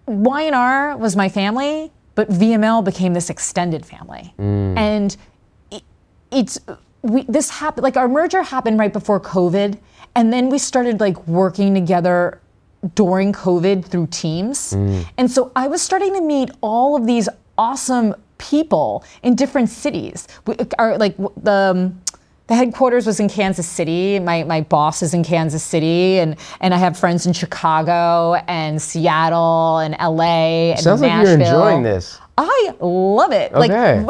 Y&R was my family, but VML became this extended family. And this happened, like our merger happened right before COVID, and then we started like working together during COVID through Teams. And so I was starting to meet all of these awesome people in different cities. The headquarters was in Kansas City. My boss is in Kansas City, and I have friends in Chicago and Seattle and LA and Sounds Nashville. like you're enjoying this. I love it. Okay.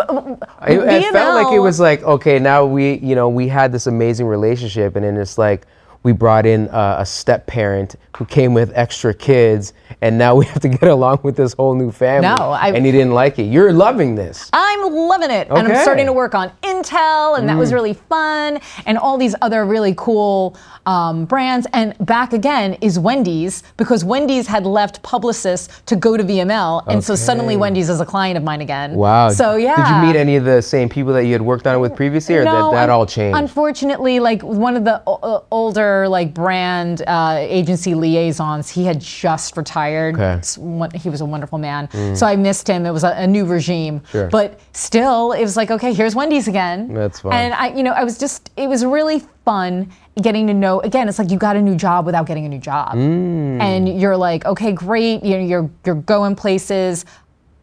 It felt like it was like, okay, now we had this amazing relationship, and then it's like, we brought in a step parent who came with extra kids, and now we have to get along with this whole new family. And you didn't like it. You're loving this. I'm loving it. Okay. And I'm starting to work on Intel, and that was really fun, and all these other really cool brands. And back again is Wendy's, because Wendy's had left Publicis to go to VML, and so suddenly Wendy's is a client of mine again. Wow. So yeah. Did you meet any of the same people that you had worked on with previously, or that all changed? Unfortunately, like one of the older like brand agency liaisons, he had just retired. Okay. He was a wonderful man. So I missed him. It was a new regime. Sure. But still, it was like, okay, here's Wendy's again. That's fun. And it was really fun getting to know, again, it's like you got a new job without getting a new job. And you're like, okay, great, you're going places.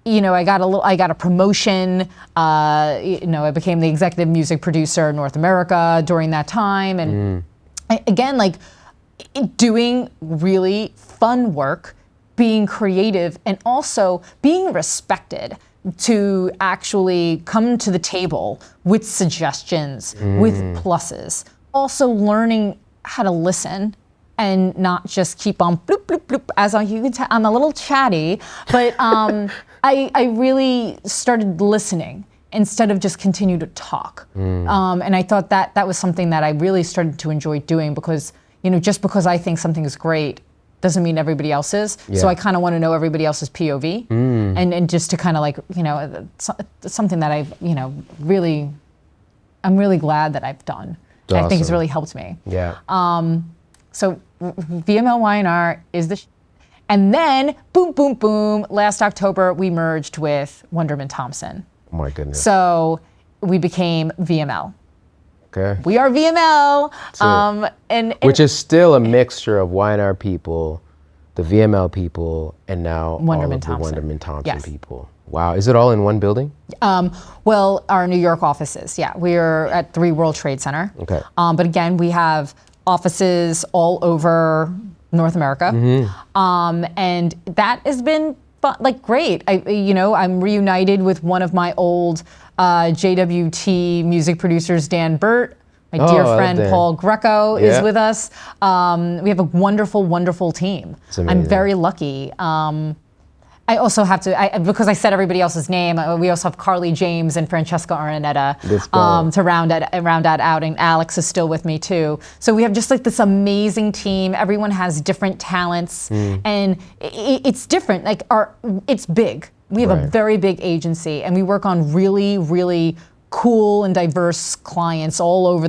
I got a promotion. I became the executive music producer in North America during that time. And again, like doing really fun work, being creative, and also being respected to actually come to the table with suggestions, with pluses. Also learning how to listen and not just keep on bloop, bloop, bloop. As you can tell, I'm a little chatty, but I really started listening instead of just continue to talk. And I thought that was something that I really started to enjoy doing, because just because I think something is great doesn't mean everybody else is. Yeah. So I kind of want to know everybody else's POV, and just to kind of like, something that I'm really glad that I've done. Awesome. I think it's really helped me. Yeah. So VML Y&R is and then boom, boom, boom, last October we merged with Wunderman Thompson. Oh my goodness. So we became VML. Okay. We are VML. And which is still a mixture of Y&R people, the VML people, and now Wunderman all of Thompson. the Wunderman Thompson Yes. people. Wow. Is it all in one building? Well, our New York offices, yeah. We are at 3 World Trade Center. Okay. But again, we have offices all over North America. And that has been fun, like great. I'm reunited with one of my old JWT music producers, Dan Burt. My dear friend Paul Greco is with us. We have a wonderful, wonderful team. I'm very lucky. I also have to, because I said everybody else's name, we also have Carly James and Francesca Araneta to round that out, and Alex is still with me too. So we have just like this amazing team. Everyone has different talents, and it's different. Like it's big. We have a very big agency, and we work on really, really cool and diverse clients all over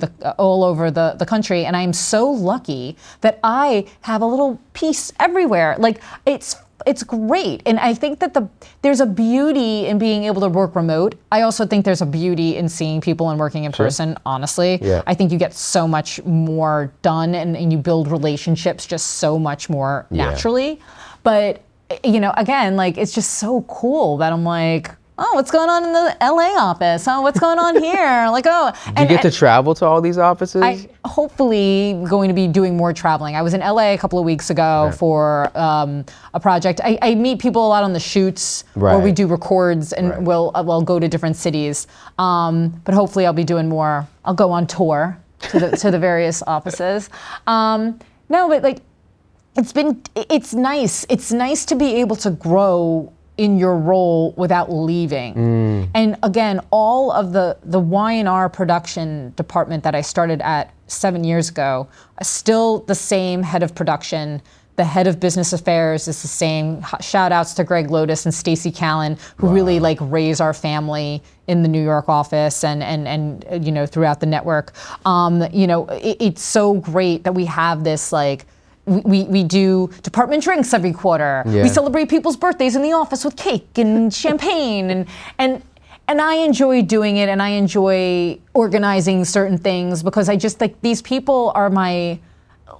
the country. And I'm so lucky that I have a little piece everywhere. Like it's great. And I think that there's a beauty in being able to work remote. I also think there's a beauty in seeing people and working in person, honestly. Yeah. I think you get so much more done, and you build relationships just so much more naturally. But again, like it's just so cool that I'm like, oh, what's going on in the LA office? Oh, what's going on here? Like, oh. Do you get to travel to all these offices? I hopefully going to be doing more traveling. I was in LA a couple of weeks ago for a project. I meet people a lot on the shoots, or we do records, and we'll go to different cities. But hopefully I'll be doing more. I'll go on tour to the various offices. No, but like, it's nice. It's nice to be able to grow in your role without leaving. And again, all of the Y&R production department that I started at 7 years ago, still the same head of production. The head of business affairs is the same. Shout outs to Greg Lotus and Stacy Callan, who really like raise our family in the New York office and you know, throughout the network. You know, it's so great that we have this like, we do department drinks every quarter. We celebrate people's birthdays in the office with cake and champagne, and I enjoy doing it, and I enjoy organizing certain things because I just like, these people are my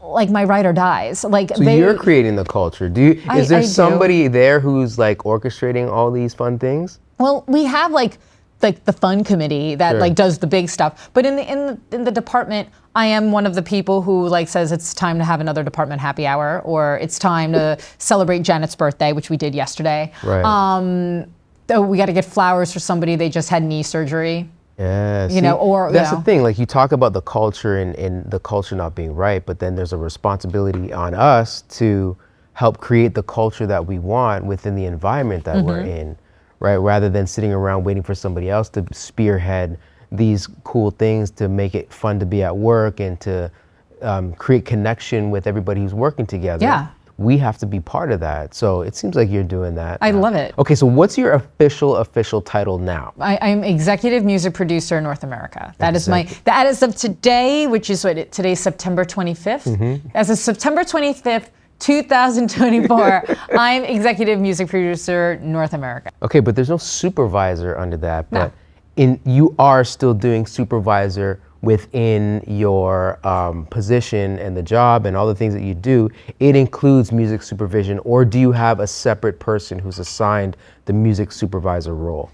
ride or dies. Like, so you're creating the culture. Is there somebody there who's like orchestrating all these fun things? Well, we have like the fun committee that like does the big stuff. But in the department, I am one of the people who like says it's time to have another department happy hour, or it's time to celebrate Janet's birthday, which we did yesterday. We got to get flowers for somebody, they just had knee surgery. Yeah, you know, or that's the thing. Like, you talk about the culture and the culture not being right, but then there's a responsibility on us to help create the culture that we want within the environment that we're in, right? Rather than sitting around waiting for somebody else to spearhead these cool things to make it fun to be at work and to create connection with everybody who's working together. Yeah. We have to be part of that. So it seems like you're doing that. I love it. Okay, so what's your official title now? I'm executive music producer in North America. That is as of today, which is today's September 25th. As of September 25th, 2024, I'm executive music producer North America. Okay, but there's no supervisor under that. But you are still doing supervisor within your position and the job and all the things that you do. It includes music supervision, or do you have a separate person who's assigned the music supervisor role?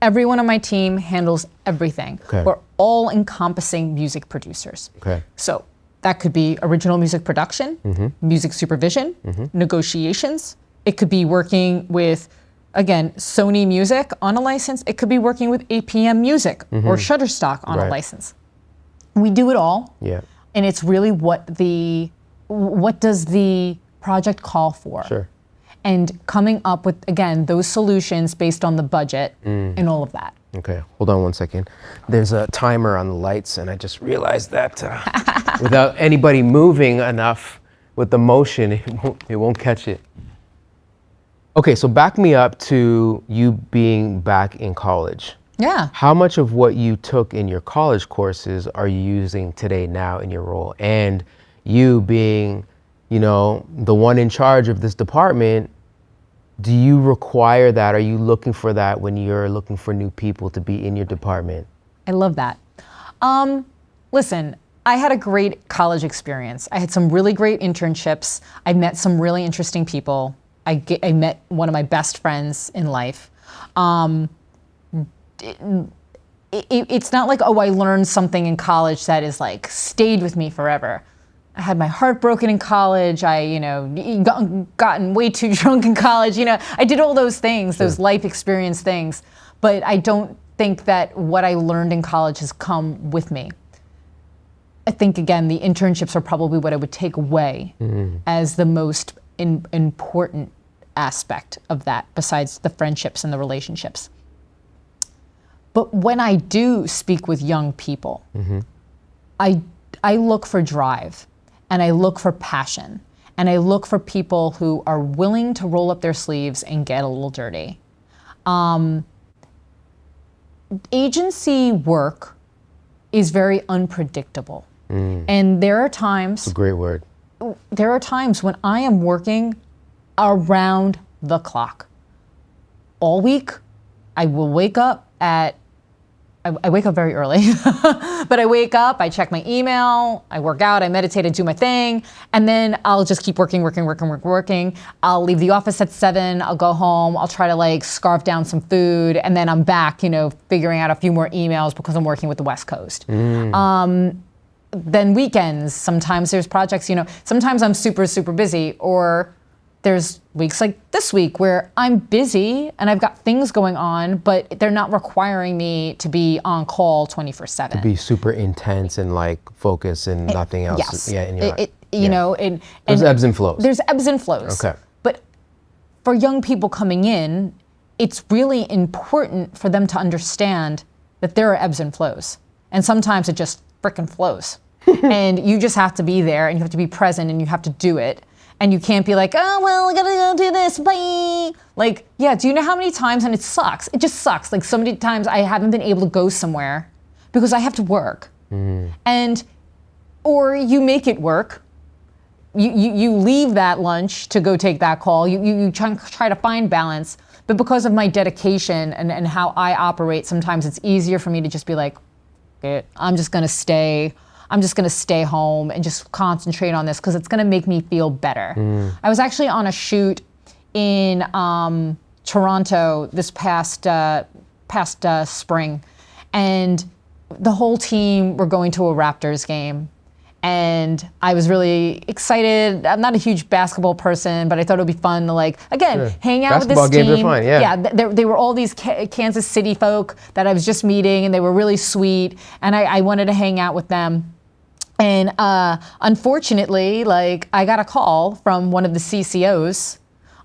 Everyone on my team handles everything. We're all encompassing music producers. So that could be original music production, music supervision, negotiations. It could be working with, again, Sony Music on a license. It could be working with APM Music or Shutterstock on a license. We do it all. And it's really what does the project call for? And coming up with, again, those solutions based on the budget and all of that. Okay, hold on one second. There's a timer on the lights, and I just realized that without anybody moving enough with the motion, it won't catch it. Okay, so back me up to you being back in college. How much of what you took in your college courses are you using today now in your role? And you being, you know, the one in charge of this department, do you require that? Are you looking for that when you're looking for new people to be in your department? I love that. Listen, I had a great college experience. I had some really great internships. I met some really interesting people. I met one of my best friends in life. It's not like, oh, I learned something in college that is like stayed with me forever. I had my heart broken in college. I, you know, gotten way too drunk in college. You know, I did all those things, those life experience things. But I don't think that what I learned in college has come with me. I think, again, the internships are probably what I would take away as the most important aspect of that, besides the friendships and the relationships. But when I do speak with young people, I look for drive, and I look for passion, and I look for people who are willing to roll up their sleeves and get a little dirty. Agency work is very unpredictable. And there are times... It's a great word. There are times when I am working around the clock. All week, I will wake up at I wake up very early, but I wake up, I check my email, I work out, I meditate, I do my thing, and then I'll just keep working. I'll leave the office at 7, I'll go home, I'll try to like scarf down some food, and then I'm back, figuring out a few more emails because I'm working with the West Coast. Then weekends, sometimes there's projects, sometimes I'm super, super busy, or there's weeks like this week where I'm busy and I've got things going on, but they're not requiring me to be on call 24/7. To be super intense and like focus and nothing else. Yes. Yeah, in your life. And there's ebbs and flows. There's ebbs and flows. Okay. But for young people coming in, it's really important for them to understand that there are ebbs and flows. And sometimes it just frickin' flows. And you just have to be there and you have to be present and you have to do it. And you can't be like, oh, well, I gotta go do this, bye. Like, yeah, do you know how many times, and it sucks, it just sucks. Like so many times I haven't been able to go somewhere because I have to work. Or you make it work. You leave that lunch to go take that call. You try to find balance. But because of my dedication and how I operate, sometimes it's easier for me to just be like, okay, I'm just gonna stay home and just concentrate on this because it's gonna make me feel better. I was actually on a shoot in Toronto this past spring, and the whole team were going to a Raptors game. And I was really excited. I'm not a huge basketball person, but I thought it would be fun to hang out with this team. Basketball games are fun, yeah. Yeah, they were all these Kansas City folk that I was just meeting, and they were really sweet, and I wanted to hang out with them. And unfortunately, I got a call from one of the CCOs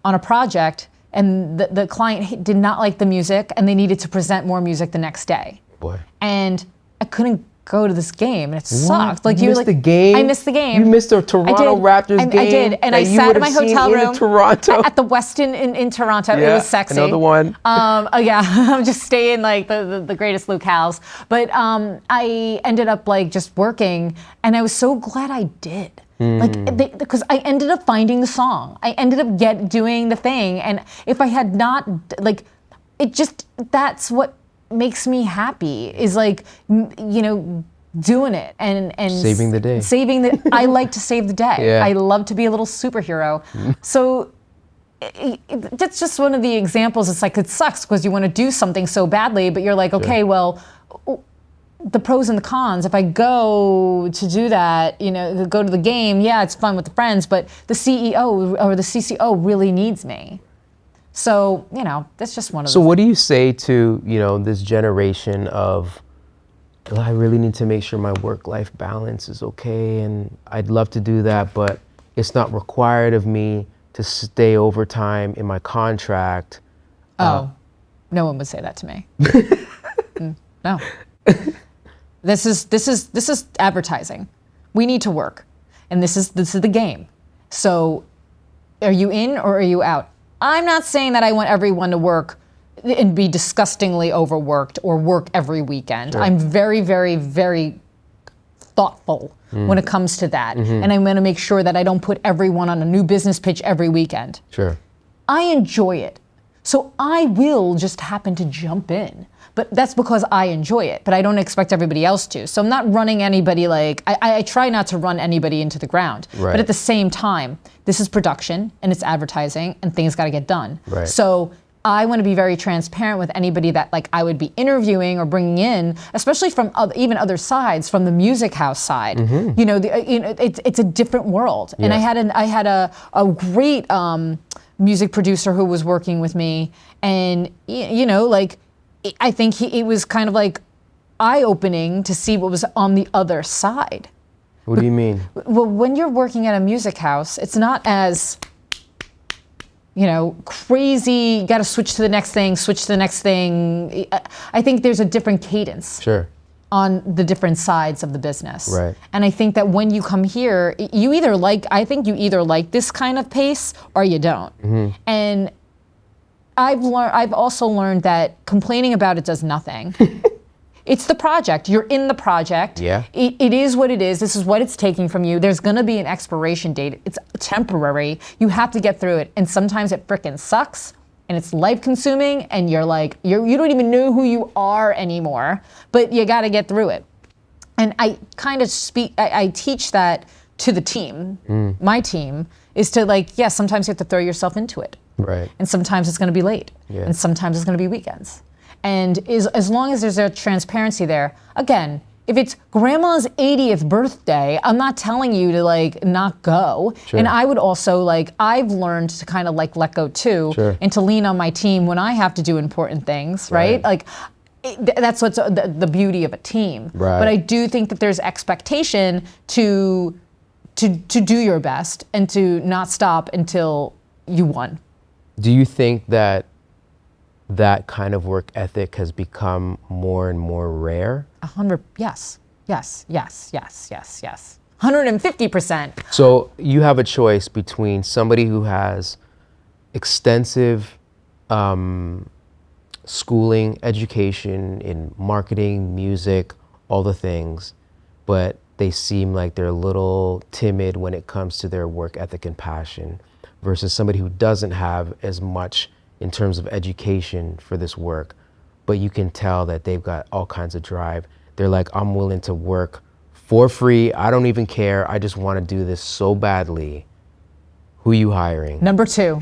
on a project, and the client did not like the music, and they needed to present more music the next day. Boy. And I couldn't go to this game, and it sucked. You missed the game? I missed the game. You missed the Toronto Raptors game? I did, and I sat in my hotel room Toronto. at the Westin in Toronto. Yeah, it was sexy. Another one. I'm just staying the greatest locales. But I ended up just working, and I was so glad I did. Because I ended up finding the song. I ended up doing the thing, and if I had not, that's what makes me happy, is doing it and saving the day. I like to save the day. Yeah. I love to be a little superhero. So that's just one of the examples. It's it sucks because you want to do something so badly, but you're like, okay, well, the pros and the cons. If I go to do that, go to the game, yeah, it's fun with the friends, but the CEO or the CCO really needs me. So, that's just one of the So what do you say to, this generation of, I really need to make sure my work-life balance is okay, and I'd love to do that, but it's not required of me to stay overtime in my contract. No one would say that to me. No. This is advertising. We need to work, and this is the game. So, are you in or are you out? I'm not saying that I want everyone to work and be disgustingly overworked or work every weekend. Sure. I'm very, very, very thoughtful when it comes to that. And I'm going to make sure that I don't put everyone on a new business pitch every weekend. Sure. I enjoy it. So I will just happen to jump in. But that's because I enjoy it, but I don't expect everybody else to. So I'm not running anybody I try not to run anybody into the ground. Right. But at the same time, this is production and it's advertising and things got to get done. Right. So I want to be very transparent with anybody that I would be interviewing or bringing in, especially from even other sides, from the music house side. It's a different world. Yeah. And I had a great music producer who was working with me, and I think it was kind of eye-opening to see what was on the other side. What do you mean? Well, when you're working at a music house, it's not as, crazy, you got to switch to the next thing. I think there's a different cadence. Sure. On the different sides of the business. Right. And I think that when you come here, you either like this kind of pace or you don't. And I've also learned that complaining about it does nothing. It's the project. You're in the project. Yeah. It is what it is. This is what it's taking from you. There's going to be an expiration date. It's temporary. You have to get through it. And sometimes it frickin' sucks. and it's life consuming, and you're like, you don't even know who you are anymore, but you got to get through it. And I kind of I teach that to the team. My team is to like, yes, sometimes you have to throw yourself into it. Right. And sometimes it's going to be late. Yeah. And sometimes it's going to be weekends. And as long as there's a transparency there, again, if it's grandma's 80th birthday, I'm not telling you to like not go. Sure. And I would also like, I've learned to kind of like let go too, Sure. and to lean on my team when I have to do important things, right? Like that's what's the beauty of a team. Right. But I do think that there's expectation to do your best and to not stop until you won. Do you think that that kind of work ethic has become more and more rare? 150%. So you have a choice between somebody who has extensive schooling, education in marketing, music, all the things, but they seem like they're a little timid when it comes to their work ethic and passion, versus somebody who doesn't have as much in terms of education for this work, but you can tell that they've got all kinds of drive. They're like, I'm willing to work for free. I don't even care. I just want to do this so badly. Who are you hiring? Number two.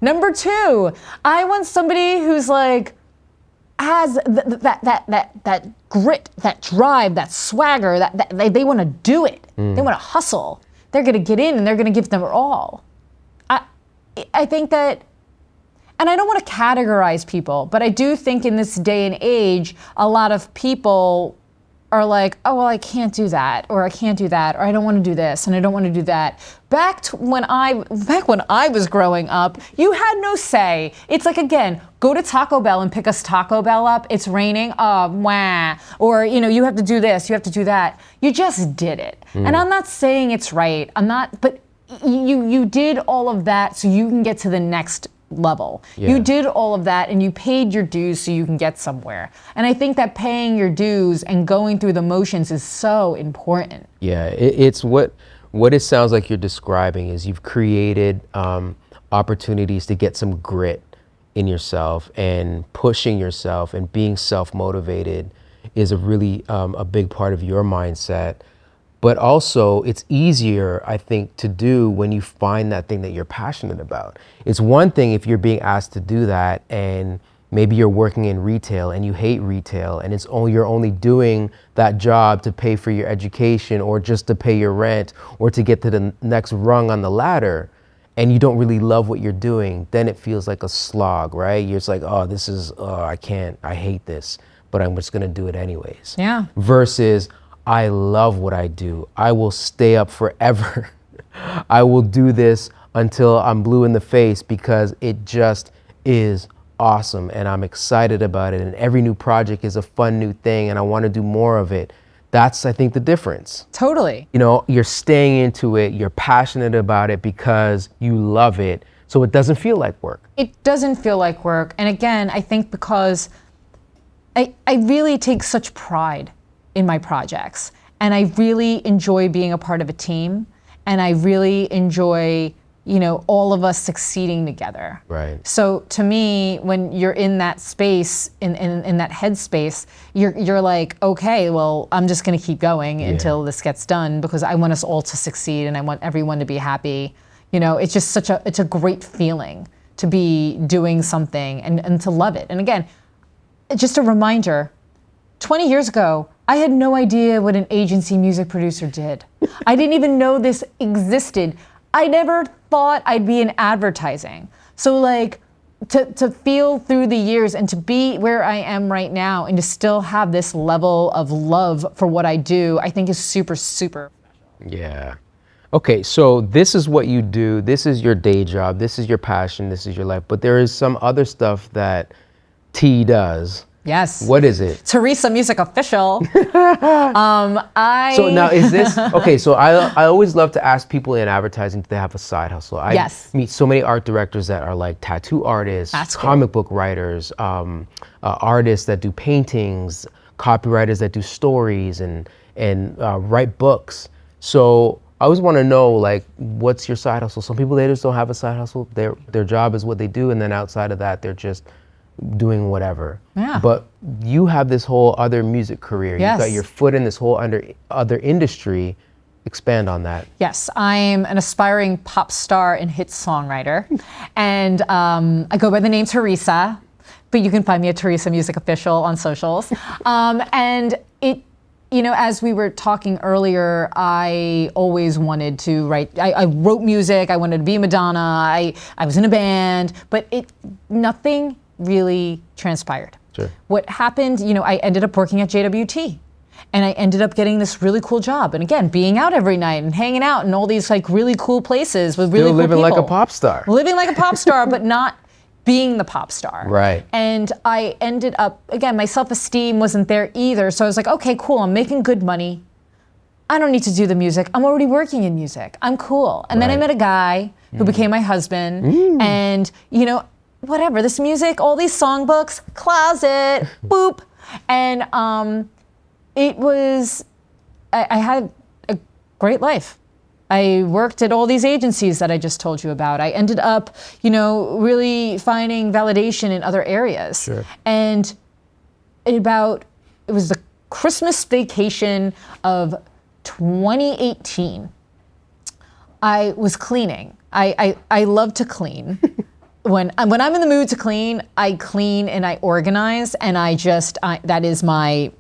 Number two, I want somebody who's like, has that grit, that drive, that swagger, that they want to do it. They want to hustle. They're going to get in and they're going to give them all. I think that, and I don't want to categorize people, but I do think in this day and age, a lot of people are like, oh, well, I can't do that, or I can't do that, or I don't want to do this, and I don't want to do that. Back when I was growing up, you had no say. It's like, again, go to Taco Bell and pick us Taco Bell up. It's raining, wah. Or, you have to do this, you have to do that. You just did it. And I'm not saying it's right. But you did all of that so you can get to the next level. Yeah. You did all of that and you paid your dues so you can get somewhere. And I think that paying your dues and going through the motions is so important. Yeah, it's what it sounds like you're describing is you've created opportunities to get some grit in yourself, and pushing yourself and being self-motivated is a really a big part of your mindset. But also, it's easier, I think, to do when you find that thing that you're passionate about. It's one thing if you're being asked to do that and maybe you're working in retail and you hate retail and you're only doing that job to pay for your education or just to pay your rent or to get to the next rung on the ladder, and you don't really love what you're doing, then it feels like a slog, right? You're just like, I hate this, but I'm just gonna do it anyways. Yeah. Versus, I love what I do. I will stay up forever. I will do this until I'm blue in the face because it just is awesome and I'm excited about it, and every new project is a fun new thing and I want to do more of it. That's, I think, the difference. Totally. You're staying into it, you're passionate about it because you love it, so it doesn't feel like work. It doesn't feel like work. And again, I think because I really take such pride in my projects, and I really enjoy being a part of a team, and I really enjoy, all of us succeeding together. Right. So to me, when you're in that space, in that headspace, you're like, okay, well, I'm just gonna keep going until this gets done because I want us all to succeed and I want everyone to be happy. It's just it's a great feeling to be doing something and to love it. And again, just a reminder, 20 years ago, I had no idea what an agency music producer did. I didn't even know this existed. I never thought I'd be in advertising. So to feel through the years and to be where I am right now and to still have this level of love for what I do, I think is super, super special. Yeah. Okay, so this is what you do. This is your day job. This is your passion. This is your life. But there is some other stuff that T does. Yes. What is it? Theresa Music Official. So now is this, okay, so I always love to ask people in advertising, do they have a side hustle? I meet so many art directors that are like tattoo artists, comic book writers, artists that do paintings, copywriters that do stories and write books. So I always want to know, like, what's your side hustle? Some people, they just don't have a side hustle. Their job is what they do, and then outside of that, they're just doing whatever. Yeah. But you have this whole other music career. Yes. You've got your foot in this whole other industry. Expand on that. Yes, I'm an aspiring pop star and hit songwriter. And I go by the name Theresa, but you can find me at Theresa Music Official on socials. And it, you know, as we were talking earlier, I always wanted to write. I wrote music. I wanted to be Madonna. I was in a band, but nothing really transpired. Sure. What happened, you know, I ended up working at JWT. And I ended up getting this really cool job. And again, being out every night and hanging out in all these like really cool places with really cool people. Living like a pop star. Living like a pop star, but not being the pop star. Right. And I ended up, again, my self-esteem wasn't there either. So I was like, okay, cool, I'm making good money. I don't need to do the music. I'm already working in music. I'm cool. And then I met a guy who became my husband. And, you know, whatever, this music, all these songbooks, closet, boop. And it was, I had a great life. I worked at all these agencies that I just told you about. I ended up, you know, really finding validation in other areas. Sure. And it was the Christmas vacation of 2018. I was cleaning. I love to clean. When I'm in the mood to clean, I clean and I organize, and that is my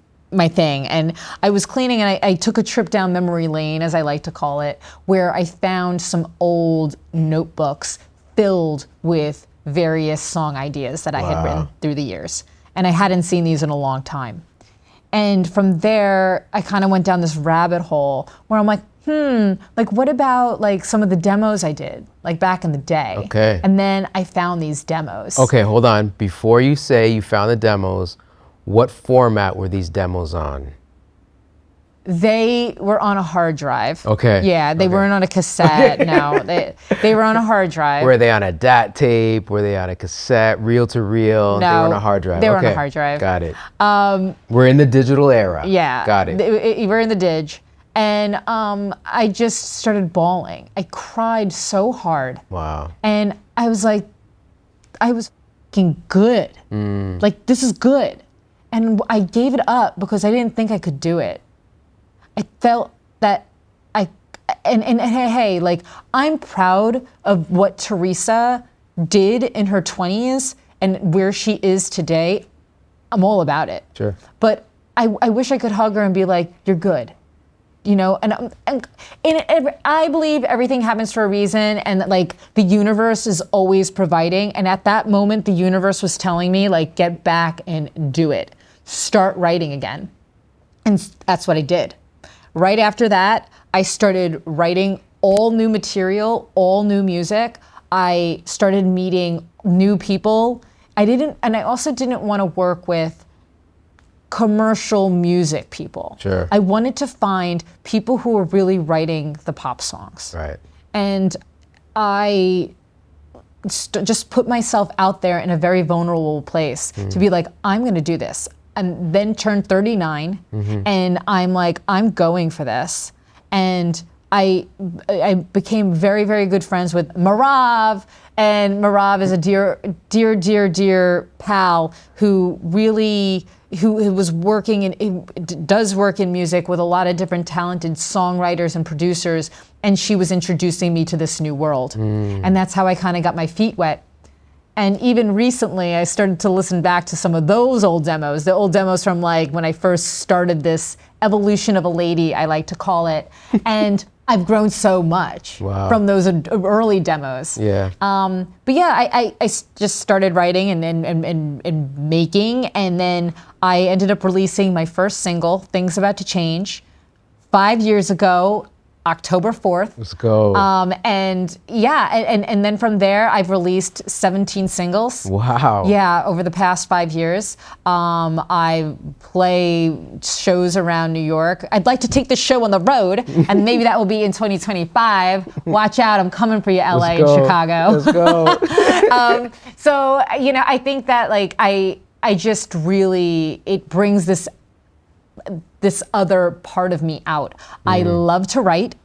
thing. And I was cleaning, and I took a trip down memory lane, as I like to call it, where I found some old notebooks filled with various song ideas that I had written through the years. And I hadn't seen these in a long time. And from there, I kind of went down this rabbit hole where I'm like, like what about like some of the demos I did, like back in the day? Okay. And then I found these demos. Okay, hold on. Before you say you found the demos, what format were these demos on? They were on a hard drive. Okay. Yeah, they weren't on a cassette. No, they were on a hard drive. Were they on a DAT tape? Were they on a cassette, reel to reel? No, they were on a hard drive. They were on a hard drive. Got it. We're in the digital era. Yeah. Got it. We're in the dig. And I just started bawling. I cried so hard. Wow. And I was like, I was fucking good. Like, this is good. And I gave it up because I didn't think I could do it. I felt that and hey, like, I'm proud of what Theresa did in her 20s and where she is today. I'm all about it. Sure. But I wish I could hug her and be like, you're good. You know, and I believe everything happens for a reason, and that, like, the universe is always providing. And at that moment, the universe was telling me, like, get back and do it. Start writing again. And that's what I did. Right after that, I started writing all new material, all new music. I started meeting new people. I also didn't want to work with commercial music people. Sure. I wanted to find people who were really writing the pop songs. Right. And I just put myself out there in a very vulnerable place to be like, I'm going to do this. And then turned 39, and I'm like, I'm going for this. And I became very, very good friends with Marav, and Marav is a dear pal who was working and does work in music with a lot of different talented songwriters and producers, and she was introducing me to this new world. And that's how I kind of got my feet wet. And even recently, I started to listen back to some of those old demos, the old demos from like when I first started this evolution of a lady, I like to call it. And I've grown so much from those early demos. Yeah. But yeah, I just started writing and making, and then I ended up releasing my first single, Things About to Change, 5 years ago, October 4th. Let's go. And yeah, and then from there, I've released 17 singles. Wow. Yeah, over the past 5 years. I play shows around New York. I'd like to take this show on the road, and maybe that will be in 2025. Watch out, I'm coming for you, LA and Chicago. Let's go. So, you know, I think that like I just really, it brings this this other part of me out. I love to write.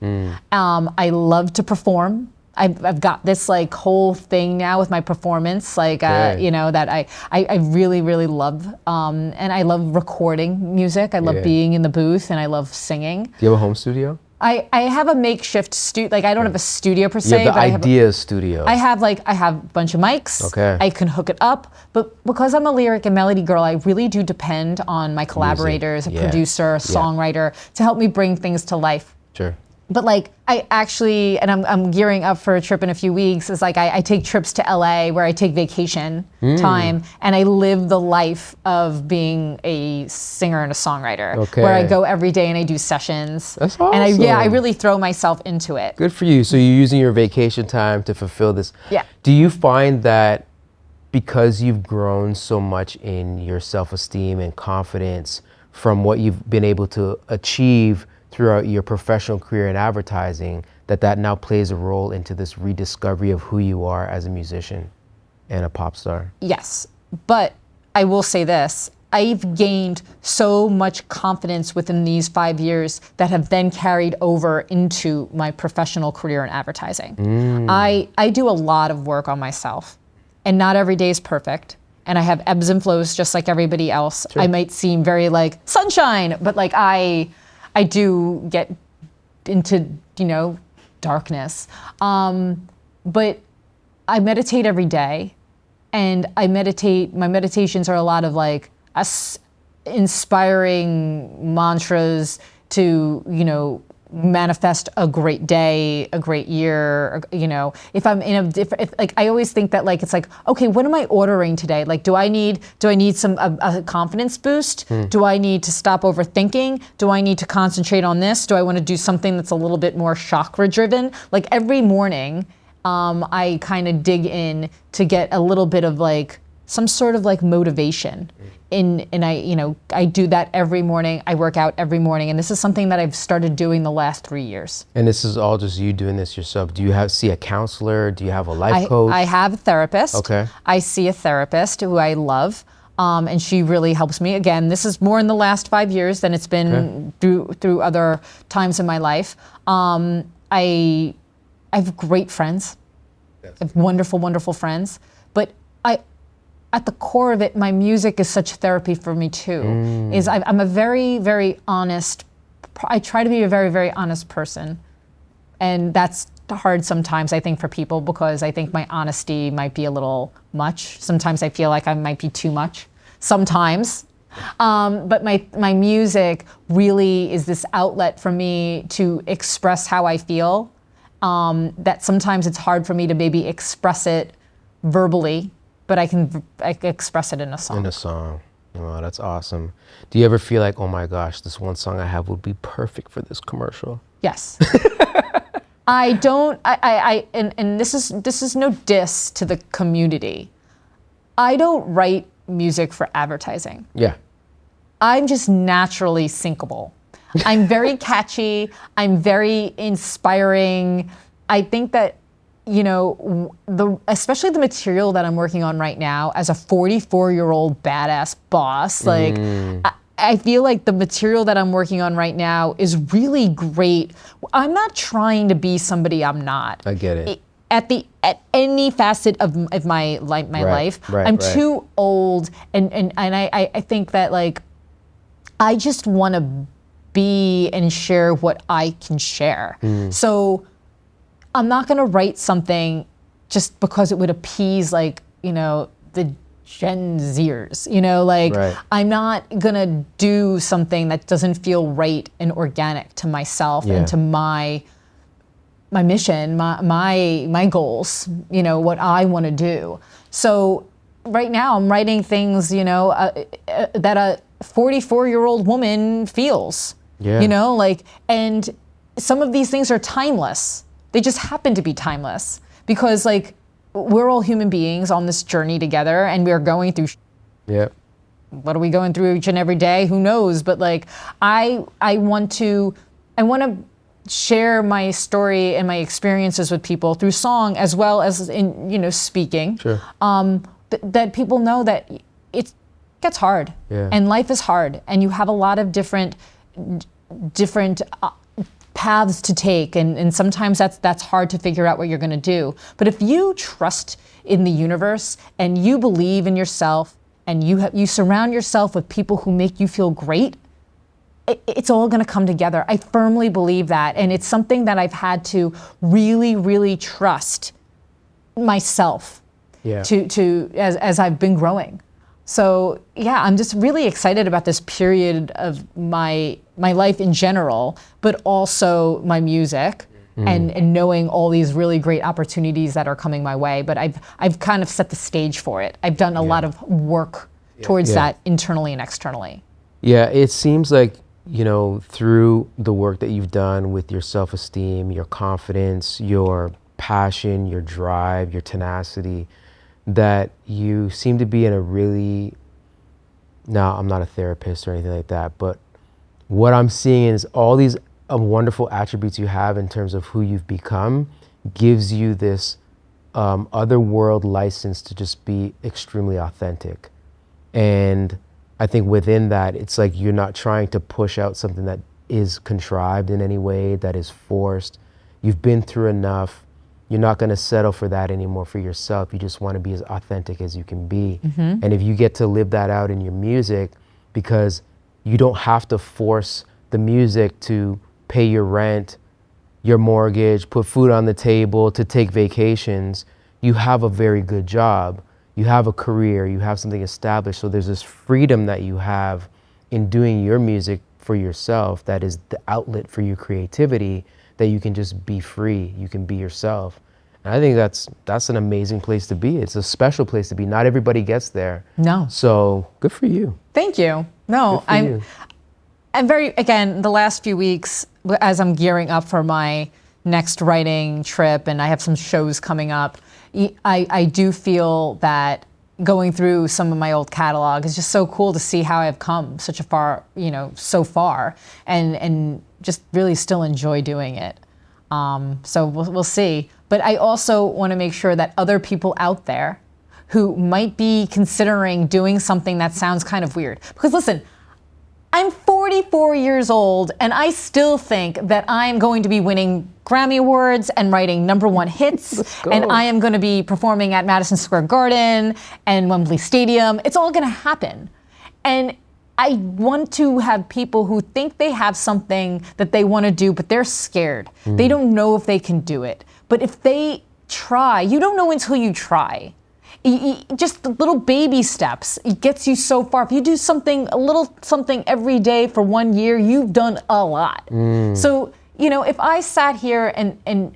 I love to perform. I've got this like whole thing now with my performance, like you know, that I really really love, and I love recording music. I love being in the booth, and I love singing. Do you have a home studio? I have a makeshift studio. Like I don't have a studio per se. You have the but idea studio. I have a bunch of mics. Okay. I can hook it up, but because I'm a lyric and melody girl, I really do depend on my collaborators, a producer, a songwriter, to help me bring things to life. Sure. But like I actually, and I'm gearing up for a trip in a few weeks, is like I take trips to LA where I take vacation time and I live the life of being a singer and a songwriter. Okay. Where I go every day and I do sessions. That's awesome. And I really throw myself into it. Good for you. So you're using your vacation time to fulfill this. Yeah. Do you find that because you've grown so much in your self-esteem and confidence from what you've been able to achieve throughout your professional career in advertising, that now plays a role into this rediscovery of who you are as a musician and a pop star? Yes, but I will say this. I've gained so much confidence within these 5 years that have then carried over into my professional career in advertising. I do a lot of work on myself, and not every day is perfect. And I have ebbs and flows just like everybody else. Sure. I might seem very like sunshine, but like I do get into, you know, darkness. But I meditate every day, and my meditations are a lot of like inspiring mantras to, you know, manifest a great day, a great year. You know, if I'm in if like I always think that like it's like, okay, what am I ordering today? Like, do I need some a confidence boost? Do I need to stop overthinking? Do I need to concentrate on this? Do I want to do something that's a little bit more chakra driven? Like every morning, I kind of dig in to get a little bit of like some sort of like motivation. And I do that every morning. I work out every morning, and this is something that I've started doing the last 3 years. And this is all just you doing this yourself. Do you see a counselor? Do you have a life coach? I have a therapist. Okay. I see a therapist who I love, and she really helps me. Again, this is more in the last 5 years than it's been through other times in my life. I have great friends. I have wonderful, wonderful friends. But at the core of it, my music is such therapy for me too. I'm a very, very honest, I try to be a very, very honest person. And that's hard sometimes, I think, for people, because I think my honesty might be a little much. Sometimes I feel like I might be too much. Sometimes. But my music really is this outlet for me to express how I feel. That sometimes it's hard for me to maybe express it verbally, but I can express it in a song. In a song. Oh, that's awesome. Do you ever feel like, oh my gosh, this one song I have would be perfect for this commercial? Yes. I don't, and this is no diss to the community. I don't write music for advertising. Yeah. I'm just naturally syncable. I'm very catchy. I'm very inspiring. I think that, you know, especially the material that I'm working on right now as a 44-year-old badass boss, like I feel like the material that I'm working on right now is really great. I'm not trying to be somebody I'm not. I get it. At any facet of my life, I'm too old, and I think that like I just want to be and share what I can share. So I'm not going to write something just because it would appease, like, you know, the Gen Zers, you know, like I'm not going to do something that doesn't feel right and organic to myself and to my mission, my goals, you know, what I want to do. So right now I'm writing things, you know, that a 44-year-old woman feels, you know, like, and some of these things are timeless. They just happen to be timeless because, like, we're all human beings on this journey together, and we're going through. What are we going through each and every day? Who knows? But like, I want to share my story and my experiences with people through song as well as in, you know, speaking. That people know that gets hard. Yeah. And life is hard. And you have a lot of different paths to take. And sometimes that's hard to figure out what you're going to do. But if you trust in the universe and you believe in yourself and you surround yourself with people who make you feel great, it's all going to come together. I firmly believe that. And it's something that I've had to really, really trust myself to as I've been growing. So yeah, I'm just really excited about this period of my life in general, but also my music and knowing all these really great opportunities that are coming my way. But I've kind of set the stage for it. I've done a lot of work towards that internally and externally. Yeah, it seems like, you know, through the work that you've done with your self-esteem, your confidence, your passion, your drive, your tenacity, that you seem to be in a really, now I'm not a therapist or anything like that, but what I'm seeing is all these wonderful attributes you have in terms of who you've become gives you this other world license to just be extremely authentic. And I think within that, it's like you're not trying to push out something that is contrived in any way, that is forced. You've been through enough. You're not going to settle for that anymore for yourself. You just want to be as authentic as you can be. And if you get to live that out in your music, because you don't have to force the music to pay your rent, your mortgage, put food on the table, to take vacations, you have a very good job. You have a career, you have something established. So there's this freedom that you have in doing your music for yourself that is the outlet for your creativity, that you can just be free, you can be yourself. And I think that's an amazing place to be. It's a special place to be. Not everybody gets there. No. So good for you. Thank you. No, I'm very, again, the last few weeks, as I'm gearing up for my next writing trip, and I have some shows coming up, I do feel that going through some of my old catalog is just so cool to see how I've come such a far, so far, and just really still enjoy doing it. So we'll see. But I also want to make sure that other people out there who might be considering doing something that sounds kind of weird, because listen, I'm 44 years old and I still think that I'm going to be winning Grammy Awards and writing #1 hits, and I am going to be performing at Madison Square Garden and Wembley Stadium. It's all going to happen. And I want to have people who think they have something that they want to do, but they're scared. They don't know if they can do it. But if they try, you don't know until you try. Just the little baby steps, it gets you so far. If you do a little something every day for 1 year, you've done a lot. So, if I sat here and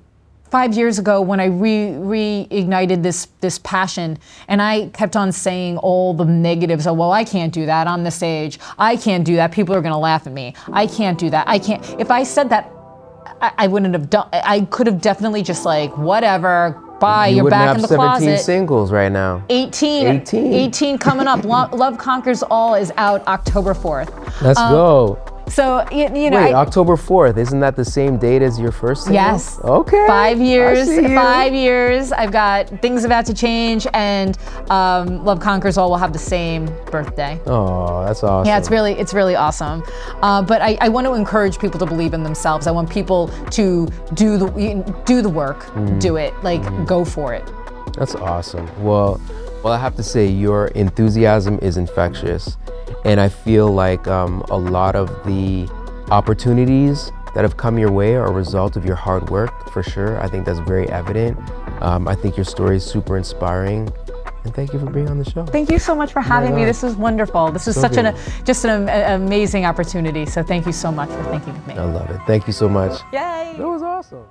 5 years ago when I reignited this passion, and I kept on saying all the negatives, well, I can't do that on this age. I can't do that. People are going to laugh at me. I can't do that. I can't. If I said that, I wouldn't have done. I could have definitely just whatever. Bye, you're back in the closet. 17 singles right now. 18 coming up. Love Conquers All is out October 4th. Let's go. So, Wait, October 4th, isn't that the same date as your first single? Yes. Okay. 5 years. 5 years. I've got Things About to Change, and Love Conquers All will have the same birthday. Oh, that's awesome. Yeah, it's really awesome. But I want to encourage people to believe in themselves. I want people to do the work, do it, go for it. That's awesome. Well, I have to say your enthusiasm is infectious. And I feel like a lot of the opportunities that have come your way are a result of your hard work, for sure. I think that's very evident. I think your story is super inspiring. And thank you for being on the show. Thank you so much for having me. This was wonderful. This was such an amazing opportunity. So thank you so much for thinking of me. I love it. Thank you so much. Yay. That was awesome.